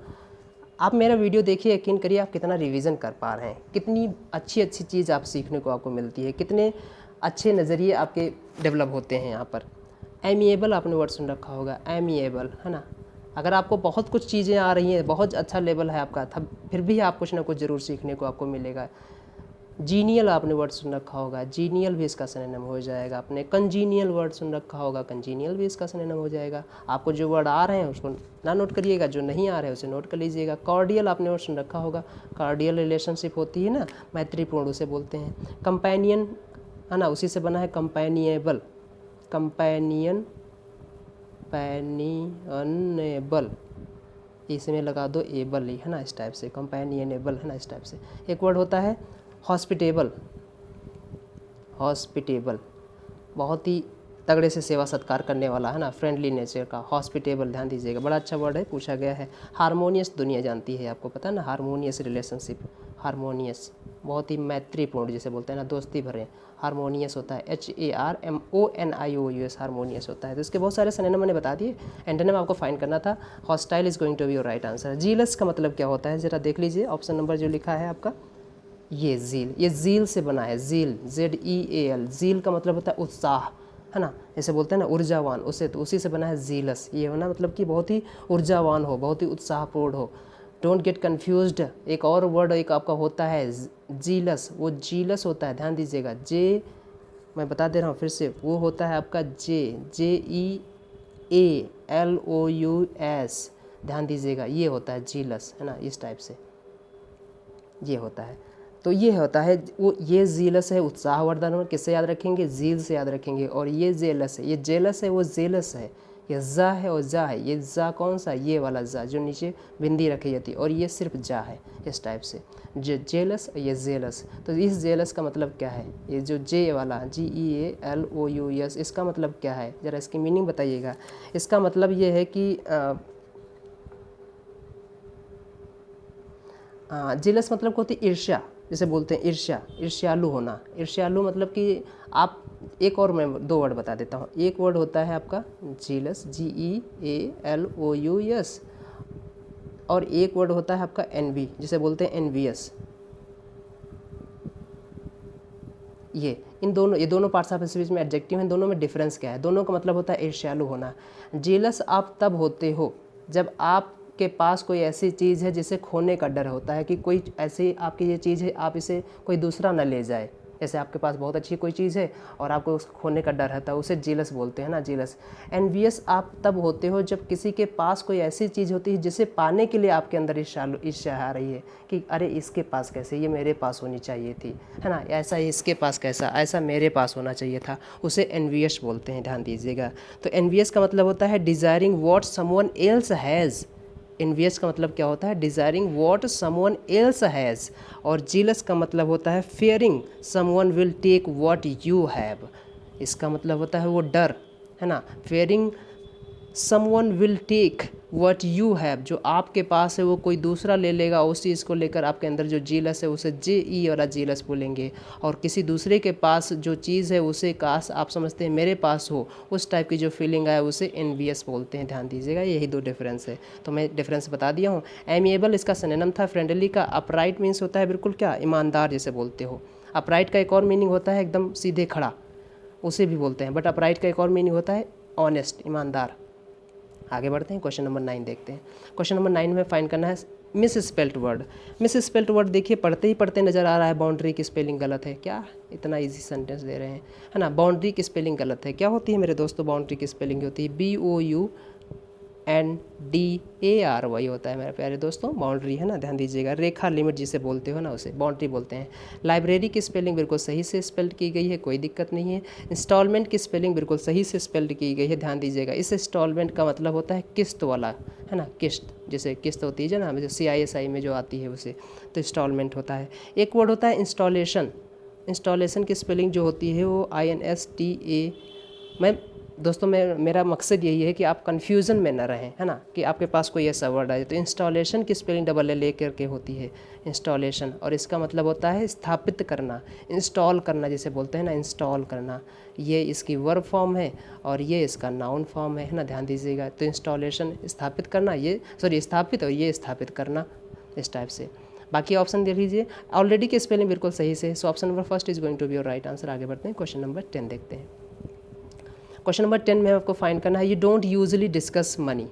आप मेरा वीडियो देखिए, यकीन करिए आप कितना रिवीजन कर पा रहे हैं, कितनी अच्छी अच्छी चीज़ आप सीखने को आपको मिलती है, कितने अच्छे नज़रिए आपके डेवलप होते हैं यहाँ पर। एमिएबल आपने वर्ड सुन रखा होगा, एमिएबल है ना। अगर आपको बहुत कुछ चीज़ें आ रही हैं, बहुत अच्छा लेवल है आपका, तब फिर भी आप कुछ ना कुछ ज़रूर सीखने को आपको मिलेगा। जीनियल आपने वर्ड सुन रखा होगा, जीनियल भी इसका सिनोनिम हो जाएगा। आपने कंजीनियल वर्ड सुन रखा होगा, कंजीनियल भी इसका सिनोनिम हो जाएगा। आपको जो वर्ड आ रहे हैं उसको ना नोट करिएगा, जो नहीं आ रहे हैं उसे नोट कर लीजिएगा। कॉर्डियल आपने वर्ड सुन रखा होगा, कॉर्डियल रिलेशनशिप होती है ना, मैत्रीपूर्ण, उसे बोलते हैं। कंपेनियन है ना, उसी से बना है कंपेनिएबल, कंपेनियन, पैनियनेबल, इसमें लगा दो एबल ही है ना, इस टाइप से कंपेनियनेबल है ना, इस टाइप से। एक वर्ड होता है हॉस्पिटेबल, हॉस्पिटेबल बहुत ही तगड़े से सेवा सत्कार करने वाला है ना, फ्रेंडली नेचर का, हॉस्पिटेबल ध्यान दीजिएगा, बड़ा अच्छा वर्ड है, पूछा गया है। हारमोनियस दुनिया जानती है, आपको पता है ना, हारमोनियस रिलेशनशिप, हारमोनियस बहुत ही मैत्रीपूर्ण जिसे बोलते हैं ना, दोस्ती भरे, हारमोनियस होता है, HARMONIOUS, हारमोनियस होता है। तो इसके बहुत सारे सिनोनिम मैंने बता दिए, एंटोनिम आपको फाइंड करना था। Hostile is going to be your right answer. Jealous का मतलब क्या होता है जरा देख लीजिए, ऑप्शन नंबर जो लिखा है आपका, ये जील, ये जील से बना है, जील, ZEAL, जील का मतलब होता है उत्साह है ना, जैसे बोलते हैं ना ऊर्जावान, उसे तो उसी से बना है जीलस, ये होना मतलब कि बहुत ही ऊर्जावान हो, बहुत ही उत्साहपूर्ण हो। डोंट गेट कन्फ्यूज्ड, एक और वर्ड एक आपका होता है जीलस, वो जीलस होता है, ध्यान दीजिएगा, जे, मैं बता दे रहा हूँ फिर से, वो होता है आपका JEALOUS, ध्यान दीजिएगा, ये होता है जीलस है ना, इस टाइप से ये होता है। तो ये होता है वो, ये जीलस है उत्साहवर्धन, किससे याद रखेंगे, जील से याद रखेंगे। और ये जेलस है, ये जेलस है, वो जेलस है, ये जा है और जा है, ये जा कौन सा, ये वाला जा जो नीचे बिंदी रखी जाती है, और ये सिर्फ जा है, इस टाइप से, जो जेलस, ये जेलस। तो इस जेलस का मतलब क्या है, ये जो जे वाला GEALOUS, इसका मतलब क्या है, ज़रा इसकी मीनिंग बताइएगा। इसका मतलब ये है कि जेलस मतलब होती है ईर्ष्या, जैसे बोलते हैं ईर्ष्या, ईर्ष्यालु होना, ईर्ष्यालु मतलब कि आप, एक और मैं दो वर्ड बता देता हूँ, एक वर्ड होता है आपका जीलस, GEALOUS, और एक वर्ड होता है आपका एनवी, जिसे बोलते हैं एनवियस। ये दोनों पार्ट्स ऑफ स्पीच में एडजेक्टिव हैं, दोनों में डिफरेंस क्या है, दोनों का मतलब होता है ईर्ष्यालु होना। जेलस आप तब होते हो जब आप के पास कोई ऐसी चीज़ है जिसे खोने का डर होता है, कि कोई ऐसी आपकी ये चीज़ है, आप इसे कोई दूसरा न ले जाए। जैसे आपके पास बहुत अच्छी कोई चीज़ है और आपको उसको खोने का डर रहता है, उसे जेलस बोलते हैं ना, जेलस। एनवियस आप तब होते हो जब किसी के पास कोई ऐसी चीज़ होती है जिसे पाने के लिए आपके अंदर ईर्ष्या आ रही है, कि अरे इसके पास कैसे, ये मेरे पास होनी चाहिए थी, है ना, ऐसा इसके पास कैसा, ऐसा मेरे पास होना चाहिए था, उसे एनवियस बोलते हैं, ध्यान दीजिएगा। तो एनवियस का मतलब होता है desiring what someone else has, envious का मतलब क्या होता है, desiring what someone else has. और जीलस का मतलब होता है fearing someone will take what you have, इसका मतलब होता है वो डर है ना, fearing someone will take what you have, जो आपके पास है वो कोई दूसरा ले लेगा, उस चीज़ को लेकर आपके अंदर जो जीलस है उसे JE वाला जीलस बोलेंगे। और किसी दूसरे के पास जो चीज़ है उसे काश आप समझते हैं मेरे पास हो, उस टाइप की जो फीलिंग आए उसे एनवियस बोलते हैं, ध्यान दीजिएगा, यही दो डिफरेंस है। तो मैं डिफरेंस बता दिया हूँ। एमिएबल इसका सिनोनिम था, फ्रेंडली का अपराइट मीन्स होता है बिल्कुल क्या, ईमानदार जैसे बोलते हो। अपराइट का एक और मीनिंग होता है एकदम सीधे खड़ा, उसे भी बोलते हैं, बट अपराइट का एक और मीनिंग होता है ऑनेस्ट, ईमानदार। आगे बढ़ते हैं, क्वेश्चन नंबर 9 देखते हैं। क्वेश्चन नंबर 9 में फाइंड करना है miss spelt word. Miss spelt word देखिए, पढ़ते ही पढ़ते नज़र आ रहा है, बाउंड्री की स्पेलिंग गलत है, क्या इतना इजी सेंटेंस दे रहे हैं, है ना, बाउंड्री की स्पेलिंग गलत है। क्या होती है मेरे दोस्तों बाउंड्री की स्पेलिंग होती है BOUNDARY होता है मेरे प्यारे दोस्तों, बाउंड्री है ना, ध्यान दीजिएगा। रेखा, लिमिट जिसे बोलते हो ना, उसे बाउंड्री बोलते हैं। लाइब्रेरी की स्पेलिंग बिल्कुल सही से स्पेल्ड की गई है, कोई दिक्कत नहीं है। इंस्टॉलमेंट की स्पेलिंग बिल्कुल सही से स्पेल्ड की गई है, ध्यान दीजिएगा। इस इंस्टॉलमेंट का मतलब होता है किस्त वाला, है ना, किस्त, जैसे किस्त होती है ना, जैसे CISI में जो आती है उसे, तो इंस्टॉलमेंट होता है। एक वर्ड होता है इंस्टॉलेशन। इंस्टॉलेशन की स्पेलिंग जो होती है वो INSTA। मैं दोस्तों मेरा मकसद यही है कि आप कन्फ्यूज़न में न रहें, है ना, कि आपके पास कोई ऐसा वर्ड आए। तो इंस्टॉलेशन की स्पेलिंग LL करके होती है, इंस्टॉलेशन, और इसका मतलब होता है स्थापित करना, इंस्टॉल करना जिसे बोलते हैं ना, इंस्टॉल करना। ये इसकी वर्ब फॉर्म है और ये इसका नाउन फॉर्म है ना, ध्यान दीजिएगा। तो इंस्टॉलेशन स्थापित करना, ये स्थापित, और ये स्थापित करना, इस टाइप से। बाकी ऑप्शन देख लीजिए, ऑलरेडी की स्पेलिंग बिल्कुल सही से है। So option number first is going to be your right answer. आगे बढ़ते हैं, क्वेश्चन नंबर 10 देखते हैं। क्वेश्चन नंबर 10 में आपको फाइंड करना है, you don't usually discuss money.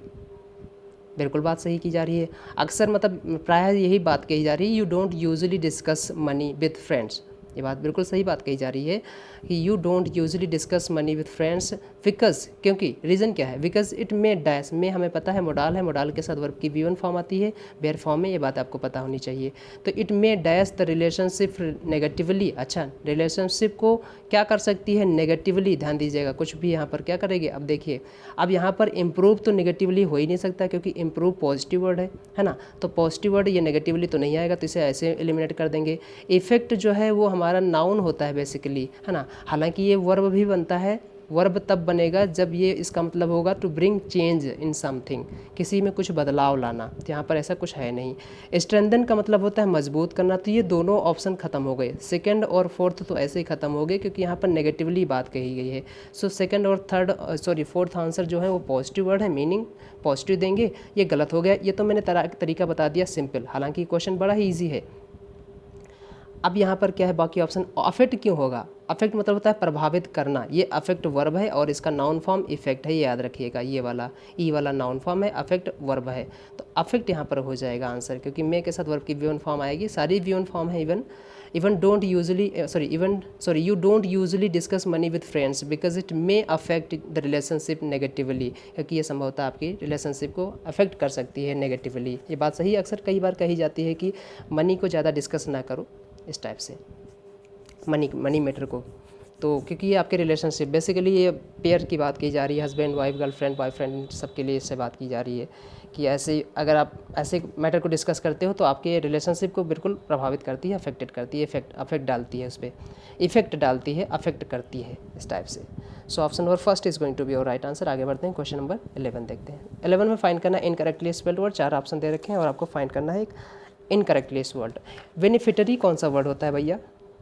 बिल्कुल बात सही की जा रही है। अक्सर मतलब प्रायः यही बात कही जा रही है, you don't usually discuss money with friends. ये बात बिल्कुल सही बात कही जा रही है कि you don't usually discuss money with friends because, क्योंकि रीज़न क्या है, बिकॉज इट मे डैश में हमें पता है मोडाल है, मोडाल के साथ वर्ब की V1 फॉर्म आती है बेयर फॉर्म में, ये बात आपको पता होनी चाहिए। तो it may dash the relationship negatively. अच्छा, रिलेशनशिप को क्या कर सकती है, नेगेटिवली, ध्यान दीजिएगा। कुछ भी यहाँ पर क्या करेगी, अब देखिए, अब यहाँ पर इम्प्रूव तो नेगेटिवली हो ही नहीं सकता, क्योंकि इम्प्रूव पॉजिटिव वर्ड है ना, तो पॉजिटिव वर्ड ये नेगेटिवली तो नहीं आएगा, तो इसे ऐसे एलिमिनेट कर देंगे। इफेक्ट जो है वो हमारा नाउन होता है बेसिकली, है ना, हालांकि ये वर्ब भी बनता है। वर्ब तब बनेगा जब ये, इसका मतलब होगा to bring change in something, किसी में कुछ बदलाव लाना। तो यहाँ पर ऐसा कुछ है नहीं। स्ट्रेंथन का मतलब होता है मजबूत करना। तो ये दोनों ऑप्शन खत्म हो गए, सेकंड और फोर्थ तो ऐसे ही खत्म हो गए, क्योंकि यहाँ पर नेगेटिवली बात कही गई है। सो सेकंड और फोर्थ आंसर जो है वो पॉजिटिव वर्ड है, मीनिंग पॉजिटिव देंगे। ये गलत हो गया। ये तो मैंने तरीका बता दिया सिंपल, हालांकि क्वेश्चन बड़ा ही ईजी है। अब यहाँ पर क्या है, बाकी ऑप्शन अफेक्ट क्यों होगा, अफेक्ट मतलब होता है प्रभावित करना। ये अफेक्ट वर्ब है और इसका नाउन फॉर्म इफेक्ट है, ये याद रखिएगा। ये वाला ई वाला नाउन फॉर्म है, अफेक्ट वर्ब है, तो अफेक्ट यहाँ पर हो जाएगा आंसर, क्योंकि मे के साथ वर्ब की V1 फॉर्म आएगी। सारी V1 फॉर्म है। Even don't usually you don't usually discuss money with friends because it may affect the relationship negatively, क्योंकि ये संभवतः आपकी रिलेशनशिप को अफेक्ट कर सकती है नेगेटिवली। ये बात सही अक्सर कई बार कही जाती है कि मनी को ज़्यादा डिस्कस ना करो, इस टाइप से, मनी मैटर को। तो क्योंकि ये आपके रिलेशनशिप, बेसिकली ये पेयर की बात की जा रही है, हस्बैंड वाइफ, गर्लफ्रेंड बॉयफ्रेंड, सबके लिए इससे बात की जा रही है कि ऐसे अगर आप ऐसे मैटर को डिस्कस करते हो तो आपके रिलेशनशिप को बिल्कुल प्रभावित करती है, अफेक्टेड करती है, अफेक्ट डालती है, उस पर इफेक्ट डालती है, अफेक्ट करती है, इस टाइप से। So option number first is going to be your right answer. आगे बढ़ते हैं, क्वेश्चन नंबर 11 देखते हैं। 11 में फाइंड करना इनकरेक्टली स्पेल्ड वर्ड। 4 ऑप्शन दे रखे हैं और आपको फाइंड करना है एक इनकरेक्टली वर्ड। बेनिफिटरी कौन सा वर्ड होता है भैया,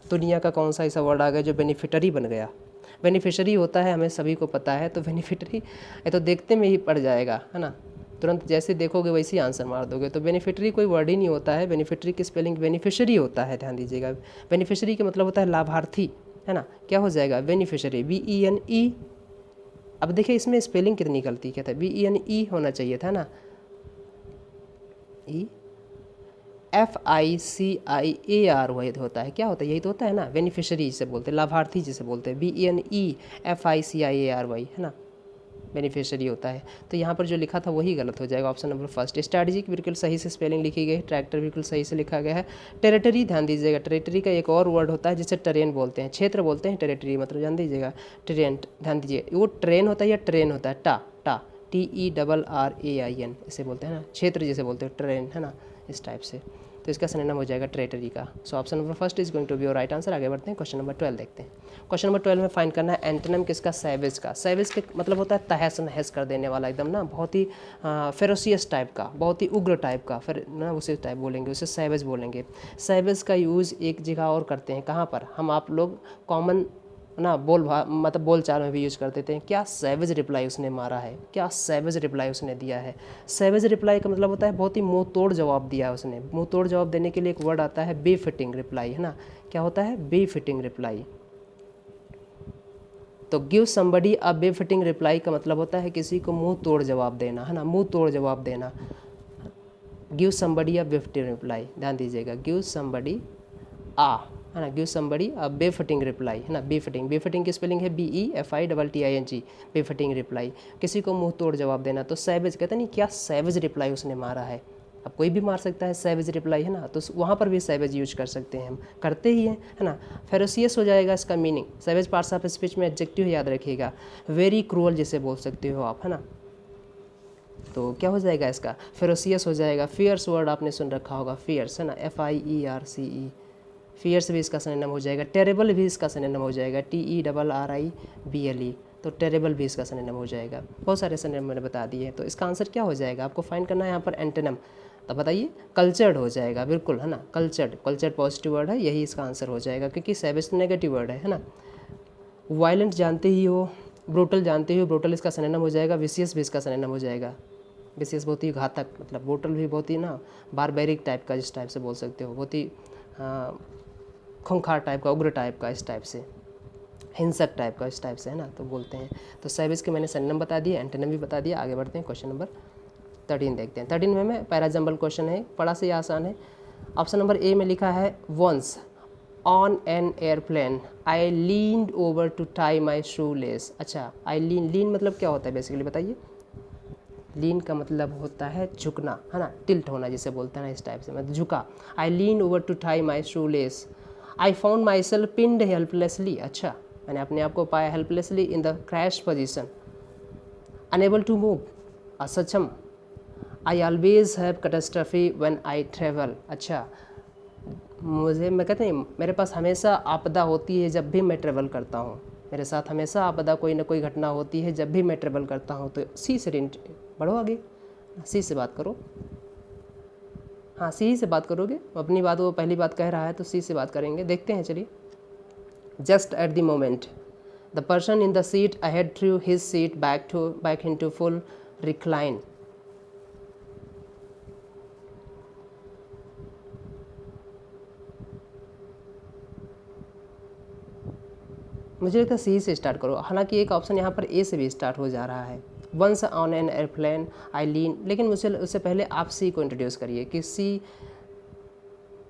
दुनिया का कौन सा ऐसा वर्ड आ गया जो बेनिफिटरी बन गया। बेनिफिशरी होता है, हमें सभी को पता है। तो बेनिफिटरी ये तो देखते में ही पड़ जाएगा, है ना, तुरंत जैसे देखोगे वैसे ही आंसर मार दोगे। तो बेनिफिटरी कोई वर्ड ही नहीं होता है, बेनिफिटरी की स्पेलिंग बेनिफिशरी होता है, ध्यान दीजिएगा। बेनिफिशरी का मतलब होता है लाभार्थी, है ना, क्या हो जाएगा बेनिफिशरी, BENE। अब देखिए इसमें स्पेलिंग कितनी गलती क्या था, BENE होना चाहिए था ना, FICIAR वही होता है, क्या होता है, यही तो होता है ना, बेनिफिशरी जिसे बोलते हैं, लाभार्थी जिसे बोलते हैं, BENE FICIARY, है ना, बेनिफिशरी होता है। तो यहाँ पर जो लिखा था वही गलत हो जाएगा, ऑप्शन नंबर फर्स्ट। स्ट्रैटेजी बिल्कुल सही से स्पेलिंग लिखी गई है, ट्रैक्टर बिल्कुल सही से लिखा गया है। टेरिटरी ध्यान दीजिएगा, टेरिटरी का एक और वर्ड होता है जिसे ट्रेन बोलते हैं, क्षेत्र बोलते हैं, टेरिटरी मतलब ध्यान दीजिएगा, ट्रेन, ध्यान दीजिए, वो ट्रेन होता है या ट्रेन होता है, TERRAIN इसे बोलते हैं ना, क्षेत्र जिसे बोलते हैं, ट्रेन, है ना, इस टाइप से। तो इसका सिनोनिम हो जाएगा टेरिटरी का। So option number first is going to be your right answer. आगे बढ़ते हैं, क्वेश्चन नंबर 12 देखते हैं। क्वेश्चन नंबर 12 में फाइंड करना है एंटोनिम किसका, सैवेज का। सैवेज के मतलब होता है तहस नहस कर देने वाला, एकदम ना, बहुत ही फेरोसियस टाइप का, बहुत ही उग्र टाइप का, फिर ना उसे टाइप बोलेंगे, उसे सैवेज बोलेंगे। सैवेज का यूज़ एक जगह और करते हैं, कहाँ पर, हम आप लोग कॉमन ना मतलब बोलचाल में भी यूज कर देते हैं। क्या सैवेज रिप्लाई उसने मारा है, क्या सैवेज रिप्लाई उसने दिया है। सैवेज रिप्लाई का मतलब होता है बहुत ही मुंह तोड़ जवाब दिया है उसने। मुंह तोड़ जवाब देने के लिए एक वर्ड आता है बेफिटिंग रिप्लाई, है ना, क्या होता है बेफिटिंग रिप्लाई। तो गिव समबडी अ बेफिटिंग रिप्लाई का मतलब होता है किसी को मुंह तोड़ जवाब देना, है ना, मुंह तोड़ जवाब देना। गिव समबडी अ बेफिटिंग रिप्लाई, ध्यान दीजिएगा, गिव समबडी आ है ना, गिव समबडी अ बेफिटिंग रिप्लाई, है ना, बेफिटिंग, बेफिटिंग की स्पेलिंग है BEFITTING, बेफिटिंग रिप्लाई, किसी को मुंह तोड़ जवाब देना। तो सैवेज कहते नहीं क्या सैवेज रिप्लाई उसने मारा है, अब कोई भी मार सकता है सैवेज रिप्लाई, है ना, तो वहाँ पर भी सैवेज यूज कर सकते हैं, हम करते ही हैं, है ना। फेरोसियस हो जाएगा इसका meaning, savage parts of speech में एडजेक्टिव याद रखिएगा, वेरी क्रूअल जिसे बोल सकते हो आप, है ना। तो क्या हो जाएगा इसका, फेरोसियस हो जाएगा। फियर्स वर्ड आपने सुन रखा होगा, फियर्स, है ना, FIERCE, फियर्स भी इसका सिनोनिम हो जाएगा। टेरेबल भी इसका सिनोनिम हो जाएगा, TERRIBLE, तो टेरेबल भी इसका सिनोनिम हो जाएगा। बहुत सारे सिनोनिम मैंने बता दिए हैं। तो इसका आंसर क्या हो जाएगा, आपको फाइंड करना है यहाँ पर एंटोनिम, तो बताइए कल्चर्ड हो जाएगा, बिल्कुल, है ना, कल्चर्ड, कल्चर्ड पॉजिटिव वर्ड है, यही इसका आंसर हो जाएगा, क्योंकि सैवेज तो नेगेटिव वर्ड है ना। वायलेंट जानते ही हो, ब्रूटल जानते हो, ब्रूटल इसका सिनोनिम हो जाएगा। विशियस भी इसका सिनोनिम हो जाएगा, विशियस बहुत ही घातक, मतलब ब्रूटल भी बहुत ही ना बारबेरिक टाइप का, जिस टाइप से बोल सकते हो, बहुत ही खूंखार टाइप का, उग्र टाइप का, इस टाइप से, हिंसक टाइप का, इस टाइप से, है ना, तो बोलते हैं। तो सैवेज के मैंने सिनोनिम बता दिया, एंटोनिम भी बता दिया। आगे बढ़ते हैं, क्वेश्चन नंबर 13 देखते हैं। 13 में पैराजम्बल क्वेश्चन है, बड़ा से आसान है। ऑप्शन नंबर ए में लिखा है once on an airplane I leaned over to tie my shoelace. अच्छा, आई लीन मतलब क्या होता है बेसिकली बताइए। लीन का मतलब होता है झुकना, है ना, टिल्ट होना जिसे बोलते हैं ना, इस टाइप से, मतलब झुका। I lean over to tie my shoelace, I found myself pinned helplessly. अच्छा, मैंने अपने आप को पाया helplessly in the crash position, unable to move, असक्षम। I always have catastrophe when I travel. अच्छा, मैं कहते हैं मेरे पास हमेशा आपदा होती है जब भी मैं ट्रेवल करता हूँ, मेरे साथ हमेशा आपदा कोई ना कोई घटना होती है जब भी मैं ट्रेवल करता हूँ। तो सी से बढ़ो आगे, सी से बात करो, हाँ सी से बात करोगे, अपनी बात, वो पहली बात कह रहा है तो सी से बात करेंगे। देखते हैं, चलिए। Just at the moment the person in the seat ahead through his seat back into full recline. मुझे लगता है सी से स्टार्ट करो, हालांकि एक ऑप्शन यहाँ पर ए से भी स्टार्ट हो जा रहा है, वंस ऑन एन एयरप्लेन आई लीन, लेकिन मुझे उससे पहले आप सी को इंट्रोड्यूस करिए कि सी,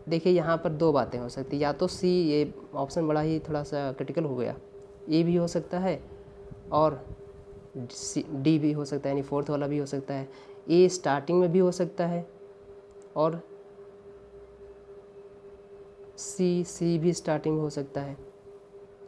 देखिए यहाँ पर दो बातें हो सकती है, या तो सी, ये ऑप्शन बड़ा ही थोड़ा सा क्रिटिकल हो गया, ए भी हो सकता है और डी भी हो सकता है, यानी फोर्थ वाला भी हो सकता है। ए स्टार्टिंग में भी हो सकता है और सी भी स्टार्टिंग में हो सकता है।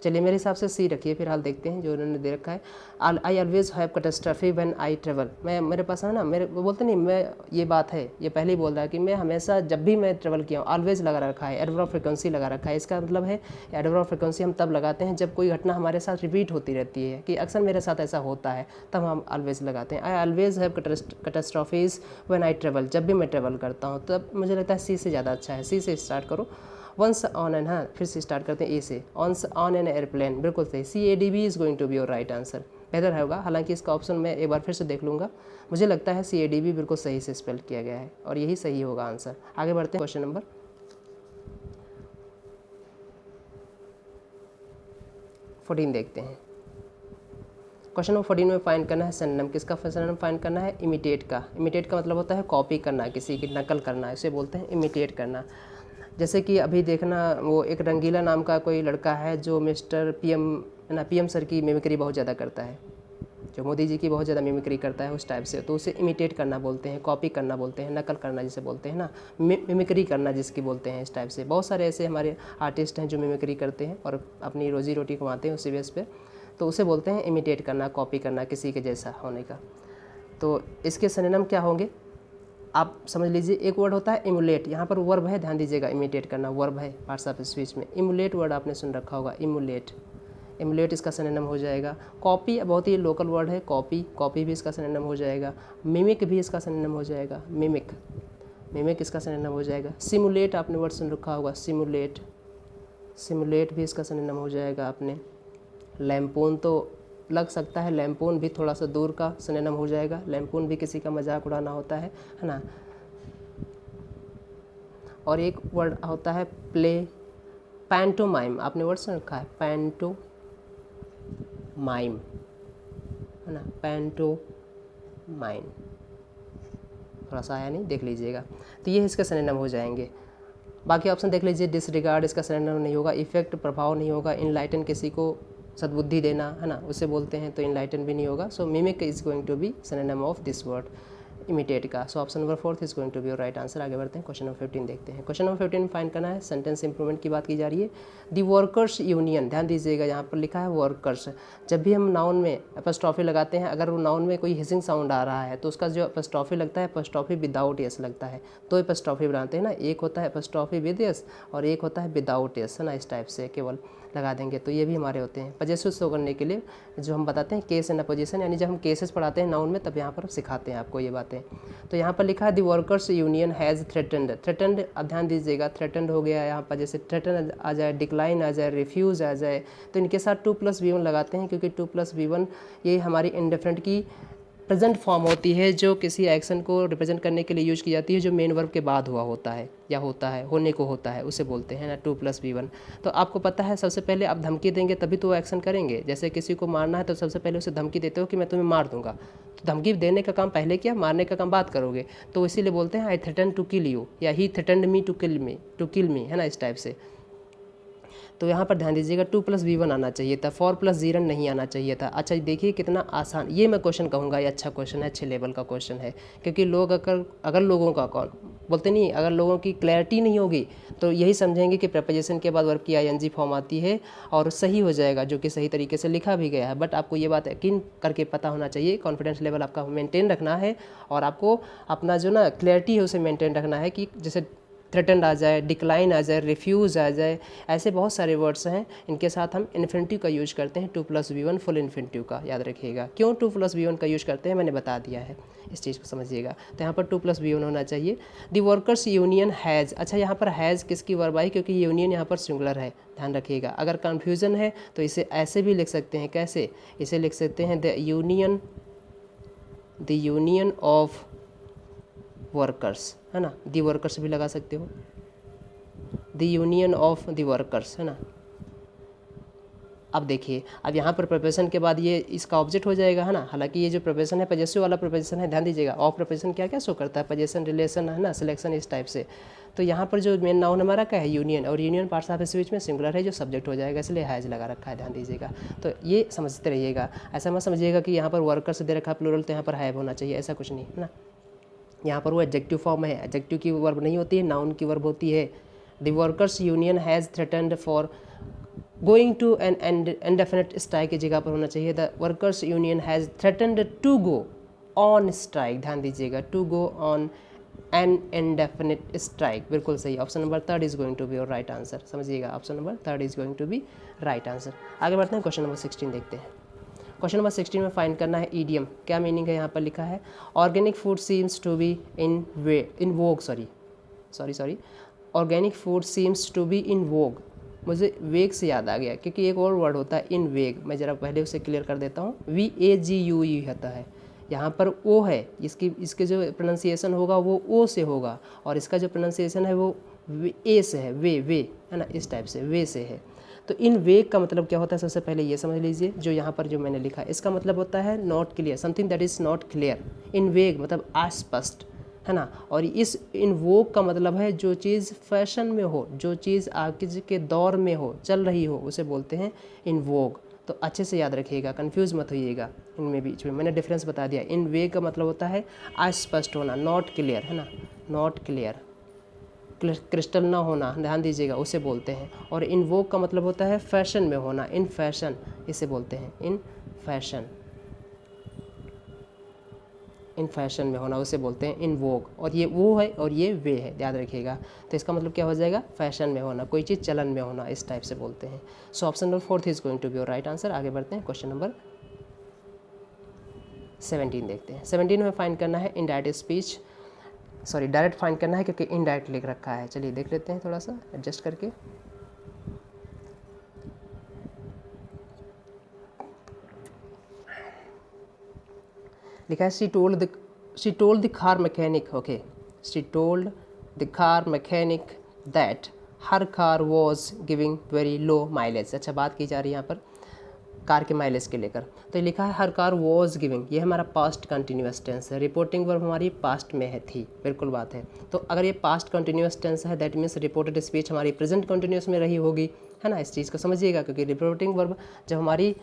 चलिए मेरे हिसाब से सी रखिए, फिर हाल देखते हैं जो उन्होंने दे रखा है। आई always have catastrophe when I travel, मैं, मेरे पास है ना, मेरे वो बोलते नहीं, मैं, ये बात है, ये पहले ही बोल रहा है कि मैं हमेशा जब भी मैं ट्रेवल किया हूँ, ऑलवेज लगा रखा है, एडवर्ब ऑफ फ्रिक्वेंसी लगा रखा है। इसका मतलब है एडवर्ब ऑफ फ्रिक्वेंसी हम तब लगाते हैं जब कोई घटना हमारे साथ रिपीट होती रहती है, कि अक्सर मेरे साथ ऐसा होता है, तब हम ऑलवेज लगाते हैं। I always have catastrophes when I travel, जब भी मैं ट्रेवल करता हूँ, तब मुझे लगता है सी से ज़्यादा अच्छा है, सी से स्टार्ट करो। वंस ऑन एन, हाँ फिर से स्टार्ट करते हैं ए से, ऑन्स ऑन एन एयरप्लेन, बिल्कुल सही, CADB is going to be your right answer, बेहतर होगा। हालांकि इसका ऑप्शन मैं एक बार फिर से देख लूँगा, मुझे लगता है CADB बिल्कुल सही से स्पेल किया गया है और यही सही होगा आंसर। आगे बढ़ते हैं, क्वेश्चन नंबर 14 देखते हैं। क्वेश्चन नंबर 14 में फाइंड करना है सिनोनिम, किसका सिनोनिम फाइंड करना है, इमिटेट का। इमिटेट का मतलब होता है कॉपी करना, किसी की नकल करना, इसे बोलते हैं इमिटेट करना। जैसे कि अभी देखना, वो एक रंगीला नाम का कोई लड़का है जो मिस्टर PM, है ना, PM सर की मिमिक्री बहुत ज़्यादा करता है, जो मोदी जी की बहुत ज़्यादा मिमिक्री करता है उस टाइप से, तो उसे इमिटेट करना बोलते हैं, कॉपी करना बोलते हैं, नकल करना जिसे बोलते हैं ना, मिमिक्री करना जिसकी बोलते हैं, इस टाइप से। बहुत सारे ऐसे हमारे आर्टिस्ट हैं जो मिमिक्री करते हैं और अपनी रोजी रोटी कमाते हैं उसी बेस पे, तो उसे बोलते हैं इमिटेट करना, कॉपी करना, किसी के जैसा होने का। तो इसके सिनोनिम क्या होंगे आप समझ लीजिए। एक वर्ड होता है इमुलेट, यहाँ पर वर्ब है, ध्यान दीजिएगा, इमिटेट करना वर्ब है, पार्ट्स ऑफ स्पीच में। इमुलेट वर्ड आपने सुन रखा होगा, इमुलेट, इमुलेट इसका सिनोनिम हो जाएगा। कॉपी बहुत ही लोकल वर्ड है, कॉपी, कॉपी भी इसका सिनोनिम हो जाएगा। मिमिक भी इसका सिनोनिम हो जाएगा, मिमिक, मिमिक इसका सिनोनिम हो जाएगा। सिमुलेट आपने वर्ड सुन रखा होगा, सिमुलेट, सिमुलेट भी इसका सिनोनिम हो जाएगा आपने। लैम्पून तो लग सकता है, लैम्पून भी थोड़ा सा दूर का सिनोनिम हो जाएगा, लैम्पून भी किसी का मजाक उड़ाना होता है ना। और एक वर्ड होता है प्ले, पैंटोमाइम, आपने वर्ड सुन रखा है, पैंटोमाइम, है ना, पैंटोमाइम, थोड़ा सा आया नहीं, देख लीजिएगा। तो ये इसके सिनोनिम हो जाएंगे। बाकी ऑप्शन देख लीजिए, डिसरिगार्ड इसका सिनोनिम नहीं होगा, इफेक्ट प्रभाव नहीं होगा, इनलाइटन किसी को सद्बुद्धि देना है ना उसे बोलते हैं, तो इनलाइटन भी नहीं होगा। So mimic is going to be synonym of this word imitate का। So option number 4 is going to be your right answer. आगे बढ़ते हैं, क्वेश्चन नंबर 15 देखते हैं। क्वेश्चन नंबर 15 फाइंड करना है, सेंटेंस इंप्रूवमेंट की बात की जा रही है। दी वर्कर्स यूनियन, ध्यान दीजिएगा यहाँ पर लिखा है वर्कर्स। जब भी हम नाउन में एपोस्ट्रोफी लगाते हैं, अगर वो नाउन में कोई हिसिंग साउंड आ रहा है तो उसका जो एपोस्ट्रोफी लगता है, एपोस्ट्रोफी विदाउट एस लगता है। दो एपोस्ट्रोफी बनाते हैं ना, एक होता है एपोस्ट्रोफी विद एस और एक होता है विदाउट एस, है ना, इस टाइप से केवल लगा देंगे। तो ये भी हमारे होते हैं पजेसिव शो करने के लिए, जो हम बताते हैं केस एंड अपोजिशन, यानी जब हम केसेस पढ़ाते हैं नाउन में तब यहाँ पर सिखाते हैं आपको ये बातें। तो यहाँ पर लिखा है the workers union has threatened. Threatened अब ध्यान दीजिएगा, थ्रेटन्ड हो गया यहाँ पर, जैसे थ्रेटन आ जाए, डिक्लाइन आ जाए, रिफ्यूज़ आ जाए, तो इनके साथ 2+V1 लगाते हैं, क्योंकि 2+V1 ये हमारी इंडेफिनिट की प्रेजेंट फॉर्म होती है, जो किसी एक्शन को रिप्रेजेंट करने के लिए यूज की जाती है, जो मेन वर्ब के बाद हुआ होता है या होता है, होने को होता है, उसे बोलते हैं ना 2+V1। तो आपको पता है सबसे पहले आप धमकी देंगे तभी तो वो एक्शन करेंगे। जैसे किसी को मारना है तो सबसे पहले उसे धमकी देते हो कि मैं तुम्हें मार दूंगा, तो धमकी देने का काम पहले किया, मारने का काम बात करोगे, तो इसीलिए बोलते हैं आई थ्रेटन टू किल यू, या ही थ्रेटन्ड मी टू किल मी, है ना, इस टाइप से। तो यहाँ पर ध्यान दीजिएगा 2+V1 आना चाहिए था, 4+0 नहीं आना चाहिए था। अच्छा देखिए कितना आसान, ये मैं क्वेश्चन कहूँगा ये अच्छा क्वेश्चन है, अच्छे लेवल का क्वेश्चन है, क्योंकि लोग अगर लोगों का कौन बोलते नहीं, अगर लोगों की क्लैरिटी नहीं होगी तो यही समझेंगे कि प्रपोजिशन के बाद वर्ब की ING फॉर्म आती है और सही हो जाएगा, जो कि सही तरीके से लिखा भी गया है। बट आपको ये बात यकीन करके पता होना चाहिए, कॉन्फिडेंस लेवल आपका मेंटेन रखना है और आपको अपना जो ना क्लैरिटी है उसे मेंटेन रखना है, कि जैसे थ्रेटन्ड आ जाए, डिक्लाइन आ जाए, रिफ्यूज़ आ जाए, ऐसे बहुत सारे वर्ड्स हैं, इनके साथ हम इन्फिनिटिव का यूज करते हैं, 2+V1 फुल इन्फिनिटिव का, याद रखिएगा। क्यों 2+V1 का यूज करते हैं मैंने बता दिया है, इस चीज़ को समझिएगा। तो यहाँ पर 2+V1 होना चाहिए। दी वर्कर्स यूनियन हैज़, अच्छा यहाँ पर हैज़ किसकी वर्ब आई, क्योंकि यूनियन यहाँ पर सिंगुलर है, ध्यान रखिएगा। अगर कन्फ्यूज़न है तो इसे ऐसे भी लिख सकते हैं, कैसे, इसे लिख सकते हैं द यूनियन ऑफ वर्कर्स, है ना, दी वर्कर्स भी लगा सकते हो, the union of the workers, है ना। अब देखिए, अब यहाँ पर प्रोपोजिशन के बाद ये इसका ऑब्जेक्ट हो जाएगा, है ना। हालांकि ये जो प्रोपोजिशन है पजेसिव वाला प्रोपोजिशन है, ध्यान दीजिएगा। ऑफ प्रोपोजिशन क्या क्या शो करता है, पोजीशन, रिलेशन, है ना, सिलेक्शन, इस टाइप से। तो यहाँ पर जो मेन नाउन हमारा क्या है, यूनियन, और यूनियन पार्ट्स ऑफ स्पीच में सिंगुलर है, जो सब्जेक्ट हो जाएगा, इसलिए हैज लगा रखा है, ध्यान दीजिएगा। तो ये समझते रहिएगा, ऐसा मत समझिएगा कि यहाँ पर वर्कर्स दे रखा है प्लूरल तो यहाँ पर हैव होना चाहिए, ऐसा कुछ नहीं, है ना। यहाँ पर वो एडजेक्टिव फॉर्म है, एडजेक्टिव की वर्ब नहीं होती है, नाउन की वर्ब होती है। The workers union has threatened for going to an indefinite strike की जगह पर होना चाहिए the workers union has threatened to go on strike, ध्यान दीजिएगा, to go on an indefinite strike, बिल्कुल सही। Option number 3 is going to be your right answer, समझिएगा, option number 3 is going to be right answer. आगे बढ़ते हैं, question number 16 देखते हैं। क्वेश्चन नंबर 16 में फाइंड करना है ईडियम, क्या मीनिंग है, यहाँ पर लिखा है organic food seems to be in vogue, sorry organic food seems to be in vogue. मुझे वेग से याद आ गया, क्योंकि एक और वर्ड होता है इन वेग, मैं ज़रा पहले उसे क्लियर कर देता हूँ। VAGUE होता है, यहाँ पर ओ है, इसके जो प्रोनाउंसिएशन होगा वो ओ से होगा, और इसका जो प्रोनाउंसिएशन है वो ए से है, वे, है ना, इस टाइप से, वे से है। तो इन वेग का मतलब क्या होता है, सबसे पहले ये समझ लीजिए, जो यहाँ पर जो मैंने लिखा है इसका मतलब होता है not clear, something that is not clear. In vague मतलब अस्पष्ट, है ना। और इस इन वोग का मतलब है जो चीज़ फैशन में हो, जो चीज़ आज के दौर में हो, चल रही हो, उसे बोलते हैं इन वोग। तो अच्छे से याद रखिएगा, कंफ्यूज मत होइएगा इनमें बीच में, मैंने डिफरेंस बता दिया। इन वेग का मतलब होता है अस्पष्ट होना, नॉट क्लियर, है ना, नॉट क्लियर, क्रिस्टल ना होना, ध्यान दीजिएगा, उसे बोलते हैं। और इन वोग का मतलब होता है फैशन में होना, इन फैशन, इसे बोलते हैं इन फैशन, इन फैशन में होना उसे बोलते हैं इन वोग। और ये वो है और ये वे है, याद रखिएगा। तो इसका मतलब क्या हो जाएगा, फैशन में होना, कोई चीज़ चलन में होना, इस टाइप से बोलते हैं। So option number 4 is going to be your right answer. आगे बढ़ते हैं, क्वेश्चन नंबर 17 देखते हैं। 17 में फाइंड करना है indirect speech, sorry direct find करना है, क्योंकि इनडायरेक्ट लिख रखा है। चलिए देख लेते हैं थोड़ा सा एडजस्ट करके। लिखा है she told the car mechanic, okay, she told the car mechanic that her car was giving very low mileage. अच्छा बात की जा रही है यहाँ पर कार के माइलेज के लेकर। तो ये लिखा है हर कार वॉज गिविंग, ये हमारा पास्ट कंटिन्यूस टेंस है। रिपोर्टिंग वर्ब हमारी पास्ट में है थी, बिल्कुल बात है। तो अगर ये पास्ट कंटिन्यूस टेंस है दैट मीन्स रिपोर्टेड स्पीच हमारी प्रेजेंट कंटिन्यूस में रही होगी, है ना। इस चीज़ को समझिएगा, क्योंकि रिपोर्टिंग वर्ब जब हमारी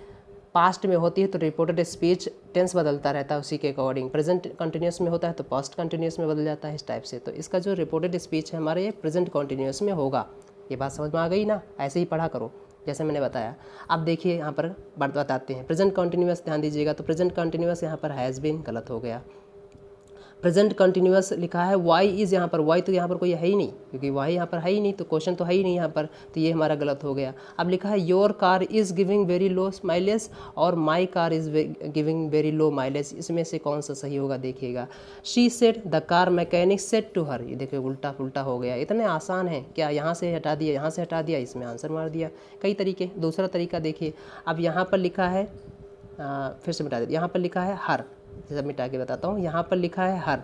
पास्ट में होती है तो रिपोर्टेड स्पीच टेंस बदलता रहता है उसी के अकॉर्डिंग। प्रेजेंट कंटिन्यूस में होता है तो पास्ट कंटिन्यूस में बदल जाता है, इस टाइप से। तो इसका जो रिपोर्टेड स्पीच है हमारे ये प्रेजेंट कंटिन्यूस में होगा। ये बात समझ में आ गई ना, ऐसे ही पढ़ा करो जैसे मैंने बताया। अब देखिए यहाँ पर बताते हैं प्रेजेंट कंटिन्यूस, ध्यान दीजिएगा। तो प्रेजेंट कंटिन्यूस यहाँ पर हैज़ बीन गलत हो गया। प्रेजेंट कंटिन्यूस लिखा है वाई इज़, यहाँ पर वाई तो यहाँ पर कोई है ही नहीं, क्योंकि वाई यहाँ पर है ही नहीं, तो क्वेश्चन तो है ही नहीं यहाँ पर, तो ये हमारा गलत हो गया। अब लिखा है your car is giving very low mileage और my car is giving very low mileage, इसमें से कौन सा सही होगा देखिएगा। She said the car mechanic said to her, ये देखिए उल्टा पुल्टा हो गया। इतने आसान है क्या, यहाँ से हटा दिया, यहाँ से हटा दिया, इसमें आंसर मार दिया। कई तरीके, दूसरा तरीका देखिए। अब यहाँ पर लिखा है फिर से मिटा देते, यहाँ पर लिखा है हर, जैसा मिटा के बताता हूँ। यहाँ पर लिखा है हर।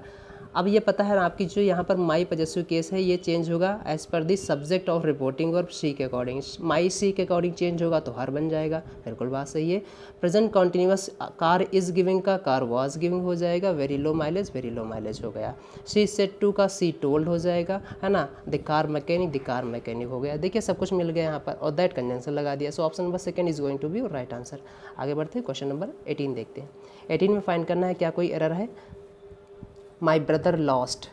अब ये पता है आपकी जो यहाँ पर माई पजेसिव केस है ये चेंज होगा एज पर the subject of reporting verb सी के अकॉर्डिंग। माई सी के अकॉर्डिंग चेंज होगा तो हर बन जाएगा, बिल्कुल बात सही है। Present continuous car is giving का कार वॉज गिविंग हो जाएगा। वेरी लो माइलेज हो गया। शी सेड टू का सी टोल्ड हो जाएगा, है ना। द कार मैकेनिक हो गया। देखिए सब कुछ मिल गया यहाँ पर, और दैट कंजंक्शन लगा दिया। So option number second is going to be right answer. आगे बढ़ते हैं, क्वेश्चन नंबर 18 देखते हैं। 18 में फाइंड करना है क्या कोई एरर है। माई ब्रदर लॉस्ट,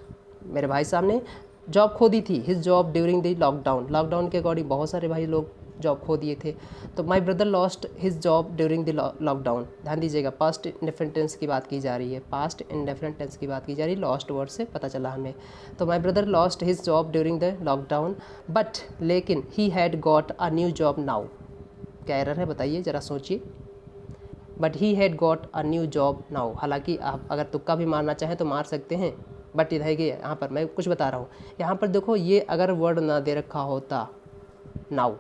मेरे भाई साहब ने जॉब खो दी थी। His job during the lockdown, lockdown के अकॉर्डिंग बहुत सारे भाई लोग जॉब खो दिए थे। तो my brother lost his job during the lockdown, ध्यान दीजिएगा पास्ट इंडेफिनिट टेंस की बात की जा रही है, पास्ट इंडेफिनिट टेंस की बात की जा रही है, लॉस्ट वर्ड से पता चला हमें। तो my brother lost his job during the lockdown but लेकिन he had got a new job now. क्या एरर है बताइए ज़रा सोचिए। But he had got a new job now, हालांकि आप अगर तुक्का भी मारना चाहें तो मार सकते हैं, बट इधर के यहाँ पर मैं कुछ बता रहा हूँ। यहाँ पर देखो ये अगर वर्ड ना दे रखा होता नाउ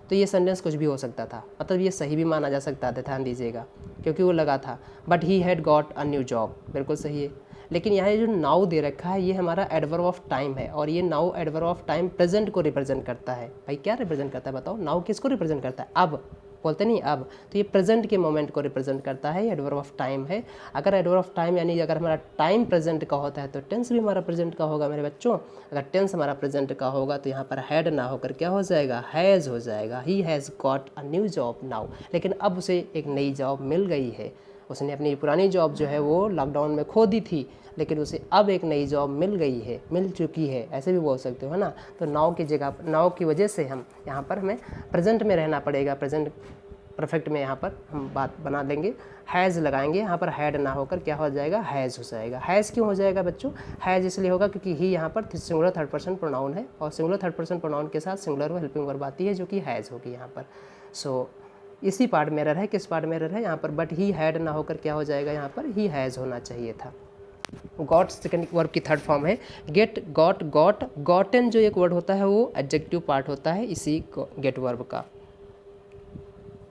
तो ये सेंटेंस कुछ भी हो सकता था, मतलब ये सही भी माना जा सकता था, ध्यान दीजिएगा, क्योंकि वो लगा था but he had got a new job, बिल्कुल सही है। लेकिन यहाँ जो नाउ दे रखा है ये हमारा एडवर्ब ऑफ टाइम है, और ये now adverb of time present को रिप्रेजेंट करता है। भाई क्या रिप्रेजेंट करता है बताओ, नाउ किसको रिप्रेजेंट करता है, अब बोलते नहीं अब, तो ये प्रेजेंट के मोमेंट को रिप्रेजेंट करता है, एडवर्ब ऑफ टाइम है। अगर एडवर्ब ऑफ टाइम यानी अगर हमारा टाइम प्रेजेंट का होता है तो टेंस भी हमारा प्रेजेंट का होगा मेरे बच्चों। अगर टेंस हमारा प्रेजेंट का होगा तो यहाँ पर हैड ना होकर क्या हो जाएगा, हैज़ हो जाएगा। He has got a new job now, लेकिन अब उसे एक नई जॉब मिल गई है। उसने अपनी पुरानी जॉब जो है वो लॉकडाउन में खो दी थी, लेकिन उसे अब एक नई जॉब मिल गई है, मिल चुकी है, ऐसे भी बोल सकते हो, है ना। तो नाउ की जगह, नाउ की वजह से हम यहाँ पर हमें प्रेजेंट में रहना पड़ेगा, प्रेजेंट परफेक्ट में यहाँ पर हम बात बना देंगे, हैज़ लगाएंगे। यहाँ पर हैड ना होकर क्या हो जाएगा, हैज़ हो जाएगा। हैज़ क्यों हो जाएगा बच्चों, हैज़ इसलिए होगा क्योंकि ही यहाँ पर सिंगुलर थर्ड पर्सन प्रोनाउन है, और सिंगुलर थर्ड पर्सन प्रोनाउन के साथ सिंगुलर व हेल्पिंग वर्ब आती है जो कि हैज़ होगी यहाँ पर। सो इसी पार्ट में एरर है, किस पार्ट में एरर है यहाँ पर, बट ही हैड ना होकर क्या हो जाएगा, यहाँ पर ही हैज़ होना चाहिए था। गॉट सेकंड वर्ब की थर्ड फॉर्म है। गेट, गॉट, गॉट, गॉटन जो एक वर्ड होता है वो एडजेक्टिव पार्ट होता है इसी गेट वर्ब का।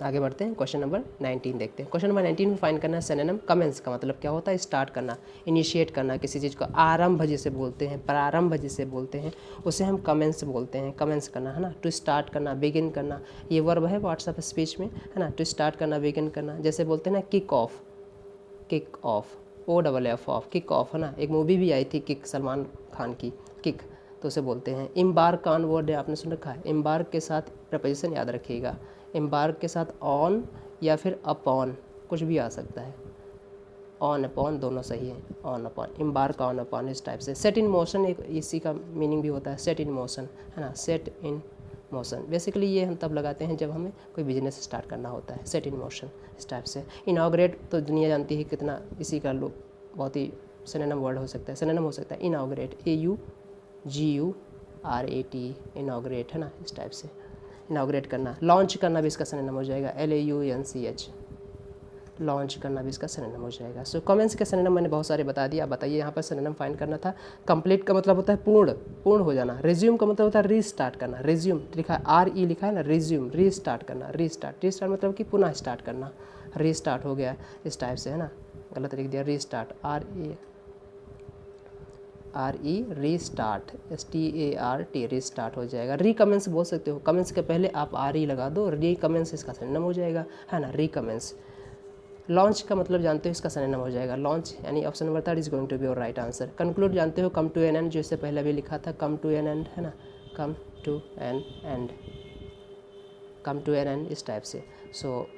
आगे बढ़ते हैं, क्वेश्चन नंबर 19 देखते हैं। क्वेश्चन नंबर 19 में फाइंड करना है सिनोनिम। कमेंस का मतलब क्या होता है, स्टार्ट करना, इनिशिएट करना, किसी चीज़ को आरंभ जिसे बोलते हैं, प्रारंभ जिसे बोलते हैं, उसे हम कमेंस बोलते हैं। कमेंस करना, है ना, टू स्टार्ट करना, बिगिन करना, ये वर्ब है पार्ट्स ऑफ स्पीच में, है ना। टू स्टार्ट करना, बिगिन करना, जैसे बोलते हैं ना kick off, kick off, OFF of, kick off, है ना। एक मूवी भी आई थी किक, सलमान खान की, किक, तो उसे बोलते हैं। इम्बार्क ऑन वर्ड है, आपने सुन रखा है, इम्बार्क के साथ प्रपोजिशन याद रखिएगा, इम्बार्क के साथ ऑन या फिर अपॉन कुछ भी आ सकता है, ऑन अपॉन दोनों सही है, on upon, embark on upon, इस टाइप से। सेट इन मोशन एक इसी का मीनिंग भी होता है, सेट इन मोशन, है ना, सेट इन मोशन। बेसिकली ये हम तब लगाते हैं जब हमें कोई बिजनेस स्टार्ट करना होता है, सेट इन मोशन, इस टाइप से। इनॉग्रेट तो दुनिया जानती है कितना इसी का लोग बहुत ही सिनोनिम वर्ड हो सकता है, सिनोनिम हो सकता है इनॉग्रेट, AUGURAT, इनॉग्रेट, है ना, इस टाइप से इनॉग्रेट करना। लॉन्च करना भी इसका सिनोनिम हो जाएगा, LAUNCH, लॉन्च करना भी इसका सिनोनिम हो जाएगा। सो कमेंट्स के सिनोनिम मैंने बहुत सारे बता दिया। आप बताइए यहाँ पर सिनोनिम फाइंड करना था। कंप्लीट का मतलब होता है पूर्ण, पूर्ण हो जाना। रिज्यूम का मतलब होता है रीस्टार्ट करना, रिज्यूम लिखा है RE लिखा है ना, रिज्यूम, रीस्टार्ट करना, रीस्टार्ट, रीस्टार्ट मतलब कि पुनः स्टार्ट करना, रीस्टार्ट हो गया इस टाइप से, है ना, गलत लिख दिया, restart, RE। Restart, START, restart हो जाएगा। रिकमेंस बोल सकते हो, कमेंस के पहले आप RE लगा दो, रिकमेंस इसका सिनोनिम हो जाएगा, है ना, रिकमेंस। लॉन्च का मतलब जानते हो, इसका सिनोनिम हो जाएगा लॉन्च, यानी option number 3 is going to be your right answer. Conclude जानते हो, कम टू एन एंड, जो इससे पहले भी लिखा था, कम टू एन एंड, है ना, come to an end, come to an end, इस टाइप से।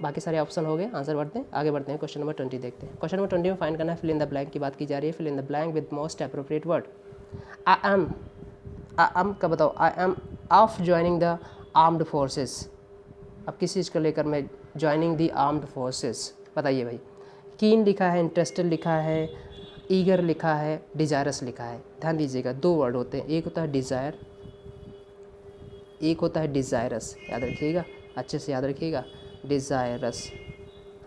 बाकी सारे ऑप्शन हो गए, आंसर बढ़ते हैं, आगे बढ़ते हैं, क्वेश्चन नंबर 20 देखते हैं। क्वेश्चन नंबर 20 में फाइंड करना है फिल इन द ब्लैंक की बात की जा रही है। Fill in the blank with most appropriate word. I am का बताओ, I am of joining the armed forces. अब किस चीज़ को लेकर मैं ज्वाइनिंग द आर्म्ड फोर्सेस, बताइए भाई। कीन लिखा है, इंटरेस्टेड लिखा है, ईगर लिखा है, डिजायरस लिखा है। ध्यान दीजिएगा, दो वर्ड होते हैं, एक होता है डिज़ायर, एक होता है डिज़ायरस। याद रखिएगा, अच्छे से याद रखिएगा, डिज़ायरस,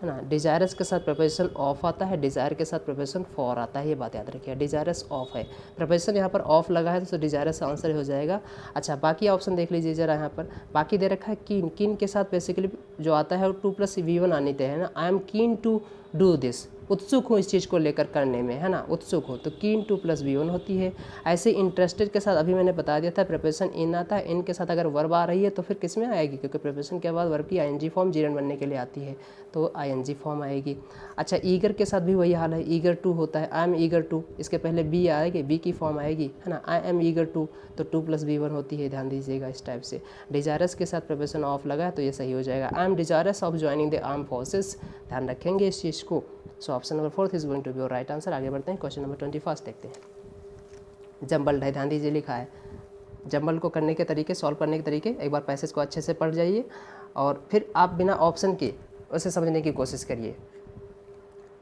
है ना। डिज़ायरस के साथ प्रिपोजिशन ऑफ आता है, डिज़ायर के साथ प्रिपोजिशन फॉर आता है, ये बात याद रखिएगा। डिज़ायरस ऑफ है, प्रिपोजिशन यहाँ पर ऑफ लगा है तो डिज़ायरस आंसर हो जाएगा। अच्छा, बाकी ऑप्शन देख लीजिए ज़रा, यहाँ पर बाकी दे रखा है कीन। कीन के साथ बेसिकली जो आता है वो 2 + V1 आनी है ना। I am keen to do this, उत्सुक हूँ इस चीज़ को लेकर करने में, है ना, उत्सुक हो, तो कीन 2 + V1 होती है। ऐसे इंटरेस्टेड के साथ अभी मैंने बता दिया था प्रिपोजिशन इन आता है, इन के साथ अगर वर्ब आ रही है तो फिर किस में आएगी, क्योंकि प्रिपोजिशन के बाद वर्ब की ING फॉर्म जीरन बनने के लिए आती है, तो ING फॉर्म आएगी। अच्छा, ईगर के साथ भी वही हाल है, ईगर टू होता है, आई एम ईगर टू, इसके पहले बी आएगी, बी की फॉर्म आएगी, है ना, आई एम ईगर टू, तो 2 + V1 होती है, ध्यान दीजिएगा इस टाइप से। डिजायरस के साथ प्रिपोजिशन ऑफ लगा है तो ये सही हो जाएगा, I am desirous of joining the arm forces, ध्यान रखेंगे इस चीज़ को। So option number 4 is going to be your right answer. आगे बढ़ते हैं, क्वेश्चन नंबर 21 देखते हैं। जंबल्ड है, ध्यान दीजिए, लिखा है। जंबल को करने के तरीके, सॉल्व करने के तरीके, एक बार पैसेज को अच्छे से पढ़ जाइए और फिर आप बिना ऑप्शन के उसे समझने की कोशिश करिए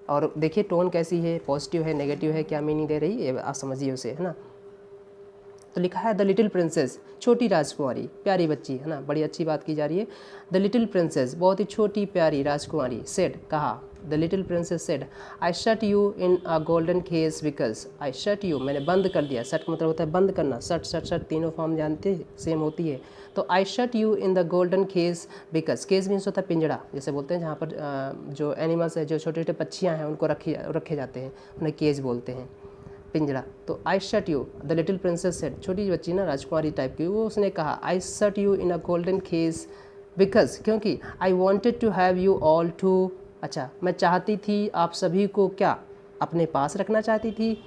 और देखिए टोन कैसी है, पॉजिटिव है, नेगेटिव है, क्या मीनिंग दे रही है, आप समझिए उसे, है ना। तो लिखा है द लिटिल प्रिंसेस, छोटी राजकुमारी, प्यारी बच्ची, है ना, बड़ी अच्छी बात की जा रही है। द लिटिल प्रिंसेस, बहुत ही छोटी प्यारी राजकुमारी, सेड, कहा, the little princess said, I shut you in a golden cage because, I shut you, मैंने बंद कर दिया। शट मतलब होता है बंद करना, शट शट शट तीनों फॉर्म जानते हैं, सेम होती है। तो I shut you in the golden cage because, cage means होता है पिंजड़ा, जैसे बोलते हैं जहाँ पर जो एनिमल्स है, जो छोटे छोटे पक्षियाँ हैं उनको रखे जाते हैं, उन्हें केज बोलते हैं, पिंजड़ा। तो I shut you, the little princess said, छोटी बच्ची ना राजकुमारी टाइप की, वो उसने कहा, I shut you in a golden cage because, क्योंकि I wanted to have you all to, अच्छा, मैं चाहती थी आप सभी को क्या अपने पास रखना चाहती थी,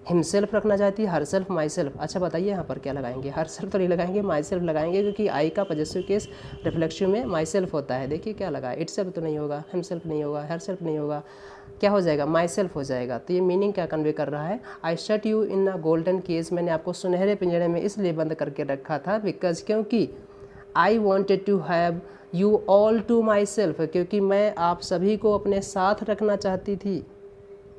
हिमसेल्फ रखना चाहती है, हर सेल्फ, माई सेल्फ। अच्छा बताइए यहाँ पर क्या लगाएंगे, हर सेल्फ तो नहीं लगाएंगे, माई सेल्फ लगाएंगे, क्योंकि आई का पॉजेसिव केस रिफ्लेक्सिव में माई सेल्फ होता है। देखिए क्या लगा, इट सेल्फ तो नहीं होगा, हिम सेल्फ नहीं होगा, हर सेल्फ नहीं होगा, क्या हो जाएगा, माई सेल्फ हो जाएगा। तो ये मीनिंग क्या कन्वे कर रहा है, I shut you in a golden cage, मैंने आपको सुनहरे पिंजरे में इसलिए बंद करके रखा था बिकॉज, क्योंकि I wanted to have you all to my self, क्योंकि मैं आप सभी को अपने साथ रखना चाहती थी,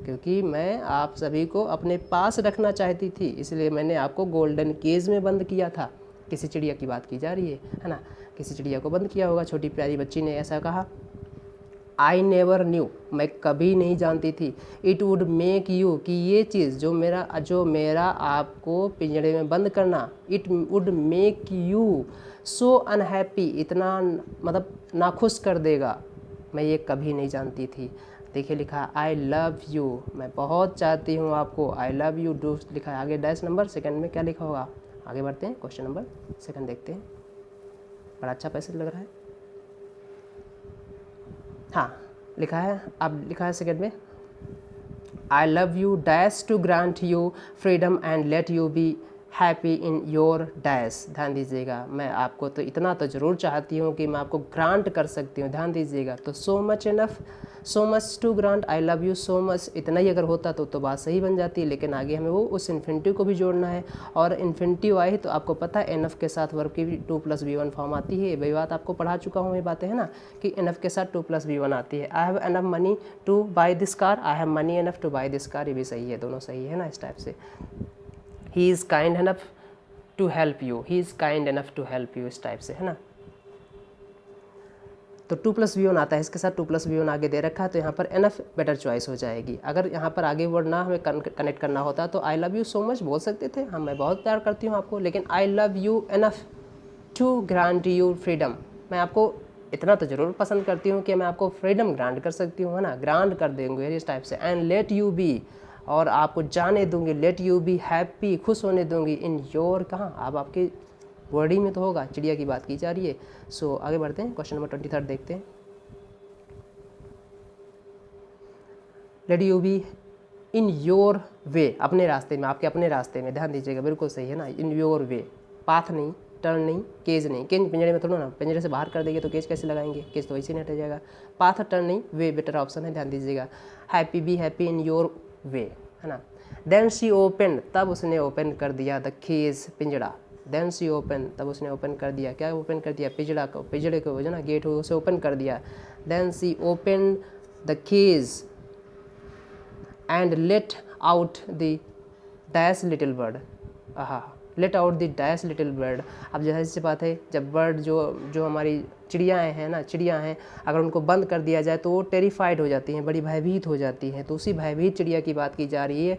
क्योंकि मैं आप सभी को अपने पास रखना चाहती थी, इसलिए मैंने आपको गोल्डन केज में बंद किया था। किसी चिड़िया की बात की जा रही है ना, किसी चिड़िया को बंद किया होगा, छोटी प्यारी बच्ची ने ऐसा कहा। आई नेवर न्यू, मैं कभी नहीं जानती थी, इट वुड मेक यू, कि ये चीज़ जो मेरा आपको पिंजड़े में बंद करना, it would make you so unhappy, इतना मतलब नाखुश कर देगा, मैं ये कभी नहीं जानती थी। देखिए लिखा आई लव यू, मैं बहुत चाहती हूँ आपको, आई लव यू डू लिखा है, आगे डैश नंबर सेकंड में क्या लिखा होगा। आगे बढ़ते हैं, क्वेश्चन नंबर सेकंड देखते हैं, बड़ा अच्छा पैसेज लग रहा है। हाँ लिखा है, अब लिखा है सेकंड में, I love you dash to grant you freedom and let you be happy in your dash. ध्यान दीजिएगा, मैं आपको तो इतना तो ज़रूर चाहती हूँ कि मैं आपको ग्रांट कर सकती हूँ, ध्यान दीजिएगा। तो so much enough, so much to grant, I love you so much, इतना ही अगर होता तो बात सही बन जाती है, लेकिन आगे हमें वो उस इन्फिनिटिव को भी जोड़ना है, और इन्फिनिटिव आई तो आपको पता है एनफ के साथ वर्ब की भी 2 + V1 फॉर्म आती है। वही बात आपको पढ़ा चुका हूँ, ये बातें है ना, कि एनफ के साथ 2 + V1 आती है। I have enough money two by this car, I have money enough two by this car, ये भी सही है, दोनों सही है ना, इस टाइप से। He is kind enough to help you, he is kind enough to help you, इस टाइप से, है ना। तो 2 + V1 आता है, इसके साथ 2 + V1 आगे दे रखा है, तो यहाँ पर एनफ बेटर चॉइस हो जाएगी। अगर यहाँ पर आगे वर्ड ना हमें कनेक्ट करना होता तो आई लव यू सो मच बोल सकते थे, हाँ मैं बहुत प्यार करती हूँ आपको, लेकिन I love you enough to grant you freedom, मैं आपको इतना तो ज़रूर पसंद करती हूँ कि मैं आपको फ्रीडम ग्रांट कर सकती हूँ, है ना, ग्रांट कर देंगे इस टाइप से। एंड लेट यू बी, और आपको जाने दूंगी, लेट यू बी हैप्पी, खुश होने दूंगी, इन योर, कहाँ, अब आपके वर्डिंग में तो होगा, चिड़िया की बात की जा रही है। सो आगे बढ़ते हैं, क्वेश्चन नंबर 23 देखते हैं। Late you be in your way, अपने रास्ते में, आपके अपने रास्ते में, ध्यान दीजिएगा, बिल्कुल सही है ना, इन योर वे, पाथ नहीं, टर्न नहीं, केज नहीं, केज पिंजरे में थोड़ा ना, पिंजरे से बाहर कर देंगे तो केज कैसे लगाएंगे, केज तो वैसे नहीं हट जाएगा, पाथ टर्न नहीं, वे बेटर ऑप्शन है, ध्यान दीजिएगा। Happy, B happy in your way, है ना। देन शी ओपन, तब उसने ओपन कर दिया, द केज, पिंजड़ा, देन शी ओपन, तब उसने ओपन कर दिया, क्या ओपन कर दिया, पिंजड़ा को, पिंजड़े को जो ना गेट हो उसे ओपन कर दिया। Then she open the cage and let out the dash little bird, आहा, let out the dash little bird. अब जैसे सी बात है, जब बर्ड जो हमारी चिड़ियाएँ हैं ना, चिड़िया हैं, अगर उनको बंद कर दिया जाए तो वो टेरिफाइड हो जाती हैं, बड़ी भयभीत हो जाती हैं, तो उसी भयभीत चिड़िया की बात की जा रही है।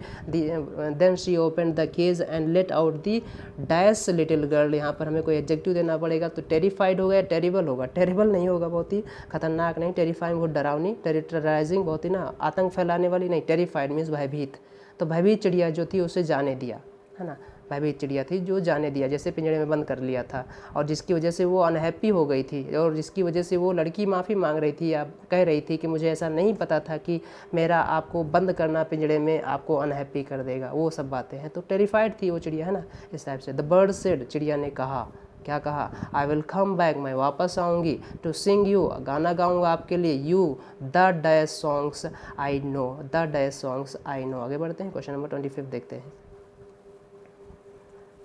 Then she open the cage and let out the dash little girl, यहाँ पर हमें कोई एडजेक्टिव देना पड़ेगा, तो टेरिफाइड होगा या टेरिबल होगा, टेरिबल नहीं होगा, बहुत ही खतरनाक नहीं, टेरिफाइंग बहुत डरावनी, टेरिटराइजिंग बहुत ही ना आतंक फैलाने वाली नहीं, टेरिफाइड मीन्स भयभीत। तो भयभीत चिड़िया जो थी उसे जाने दिया, है ना, भयभीत चिड़िया थी जो जाने दिया, जैसे पिंजरे में बंद कर लिया था, और जिसकी वजह से वो अनहैप्पी हो गई थी, और जिसकी वजह से वो लड़की माफ़ी मांग रही थी, या कह रही थी कि मुझे ऐसा नहीं पता था कि मेरा आपको बंद करना पिंजरे में आपको अनहैप्पी कर देगा, वो सब बातें हैं। तो टेरिफाइड थी वो चिड़िया, है ना, इस टाइप से। द बर्ड सेड, चिड़िया ने कहा, क्या कहा, आई विल कम बैक, मैं वापस आऊँगी, टू सिंग यू, गाना गाऊँगा आपके लिए, you the dash songs I know, the dash songs I know. आगे बढ़ते हैं, क्वेश्चन नंबर 25 देखते हैं।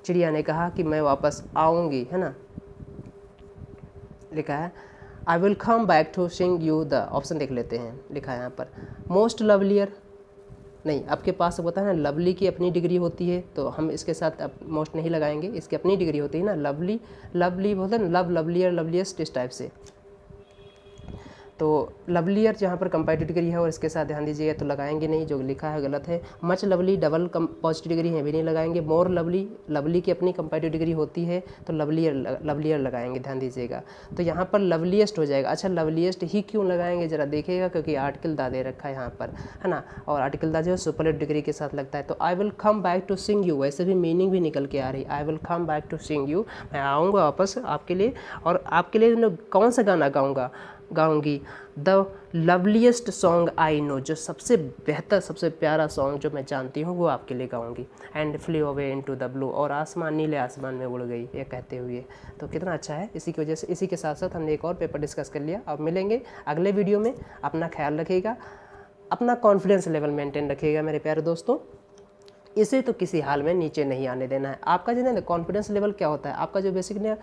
चिड़िया ने कहा कि मैं वापस आऊँगी, है ना, लिखा है I will come back to sing you the, ऑप्शन देख लेते हैं, लिखा है यहाँ पर मोस्ट लवलियर, नहीं, आपके पास पता है ना, लवली की अपनी डिग्री होती है, तो हम इसके साथ मोस्ट नहीं लगाएंगे, इसकी अपनी डिग्री होती है ना, लवली, लवली बोलते हैं ना, लव, लवलियर, लवलियस्ट, इस टाइप से। तो लवलियर जहाँ पर कंपैरेटिव डिग्री है और इसके साथ ध्यान दीजिएगा, तो लगाएंगे नहीं, जो लिखा है गलत है। Much lovely double positive degree है, भी नहीं लगाएंगे। मोर लवली, लवली की अपनी कंपैरेटिव डिग्री होती है, तो लवलियर लगाएंगे, ध्यान दीजिएगा। तो यहाँ पर लवलीएस्ट हो जाएगा। अच्छा, लवलीएस्ट ही क्यों लगाएंगे जरा देखिएगा, क्योंकि आर्टिकल दा दे रखा है यहाँ पर, है ना, और आर्टिकल दा जो है सुपरलेटिव डिग्री के साथ लगता है। तो I will come back to sing you, वैसे भी मीनिंग भी निकल के आ रही है, I will come back to sing you, मैं आऊँगा वापस आपके लिए, और आपके लिए कौन सा गाना गाऊंगी, the loveliest song I know, जो सबसे बेहतर, सबसे प्यारा सॉन्ग जो मैं जानती हूँ वो आपके लिए गाऊंगी। And flee away into the blue, और आसमान, नीले आसमान में उड़ गई, ये कहते हुए। तो कितना अच्छा है। इसी की वजह से, इसी के साथ साथ हमने एक और पेपर डिस्कस कर लिया। अब मिलेंगे अगले वीडियो में। अपना ख्याल रखिएगा, अपना कॉन्फिडेंस लेवल मेंटेन रखिएगा मेरे प्यारे दोस्तों, इसे तो किसी हाल में नीचे नहीं आने देना है। आपका जो है ना कॉन्फिडेंस लेवल क्या होता है, आपका जो बेसिक ने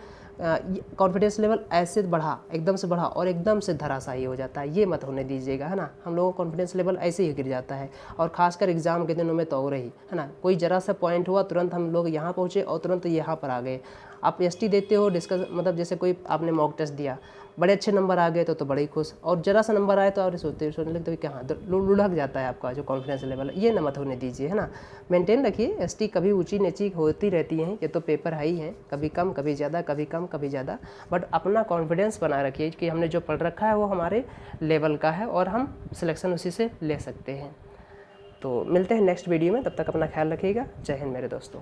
कॉन्फिडेंस लेवल ऐसे बढ़ा, एकदम से बढ़ा और एकदम से धराशायी हो जाता है, ये मत होने दीजिएगा, है ना। हम लोगों का कॉन्फिडेंस लेवल ऐसे ही गिर जाता है, और खासकर एग्जाम के दिनों में तो और ही, है ना। कोई जरा सा पॉइंट हुआ, तुरंत हम लोग यहाँ पहुँचे और तुरंत यहाँ पर आ गए। आप एसटी देते हो, डिस्कस मतलब जैसे कोई आपने मॉक टेस्ट दिया, बड़े अच्छे नंबर आ गए तो बड़े ही खुश, और जरा सा नंबर आए तो और सोचने लगते कि हाँ, लुढ़क जाता है आपका जो कॉन्फिडेंस लेवल है। ये न मत होने दीजिए, है ना। मेंटेन रखिए। एसटी कभी ऊंची नीची होती रहती हैं, ये तो पेपर है ही है, कभी कम कभी ज़्यादा, कभी कम कभी ज़्यादा, बट अपना कॉन्फिडेंस बना रखिए कि हमने जो पढ़ रखा है वो हमारे लेवल का है और हम सिलेक्शन उसी से ले सकते हैं। तो मिलते हैं नेक्स्ट वीडियो में, तब तक अपना ख्याल रखिएगा। जय हिंद मेरे दोस्तों।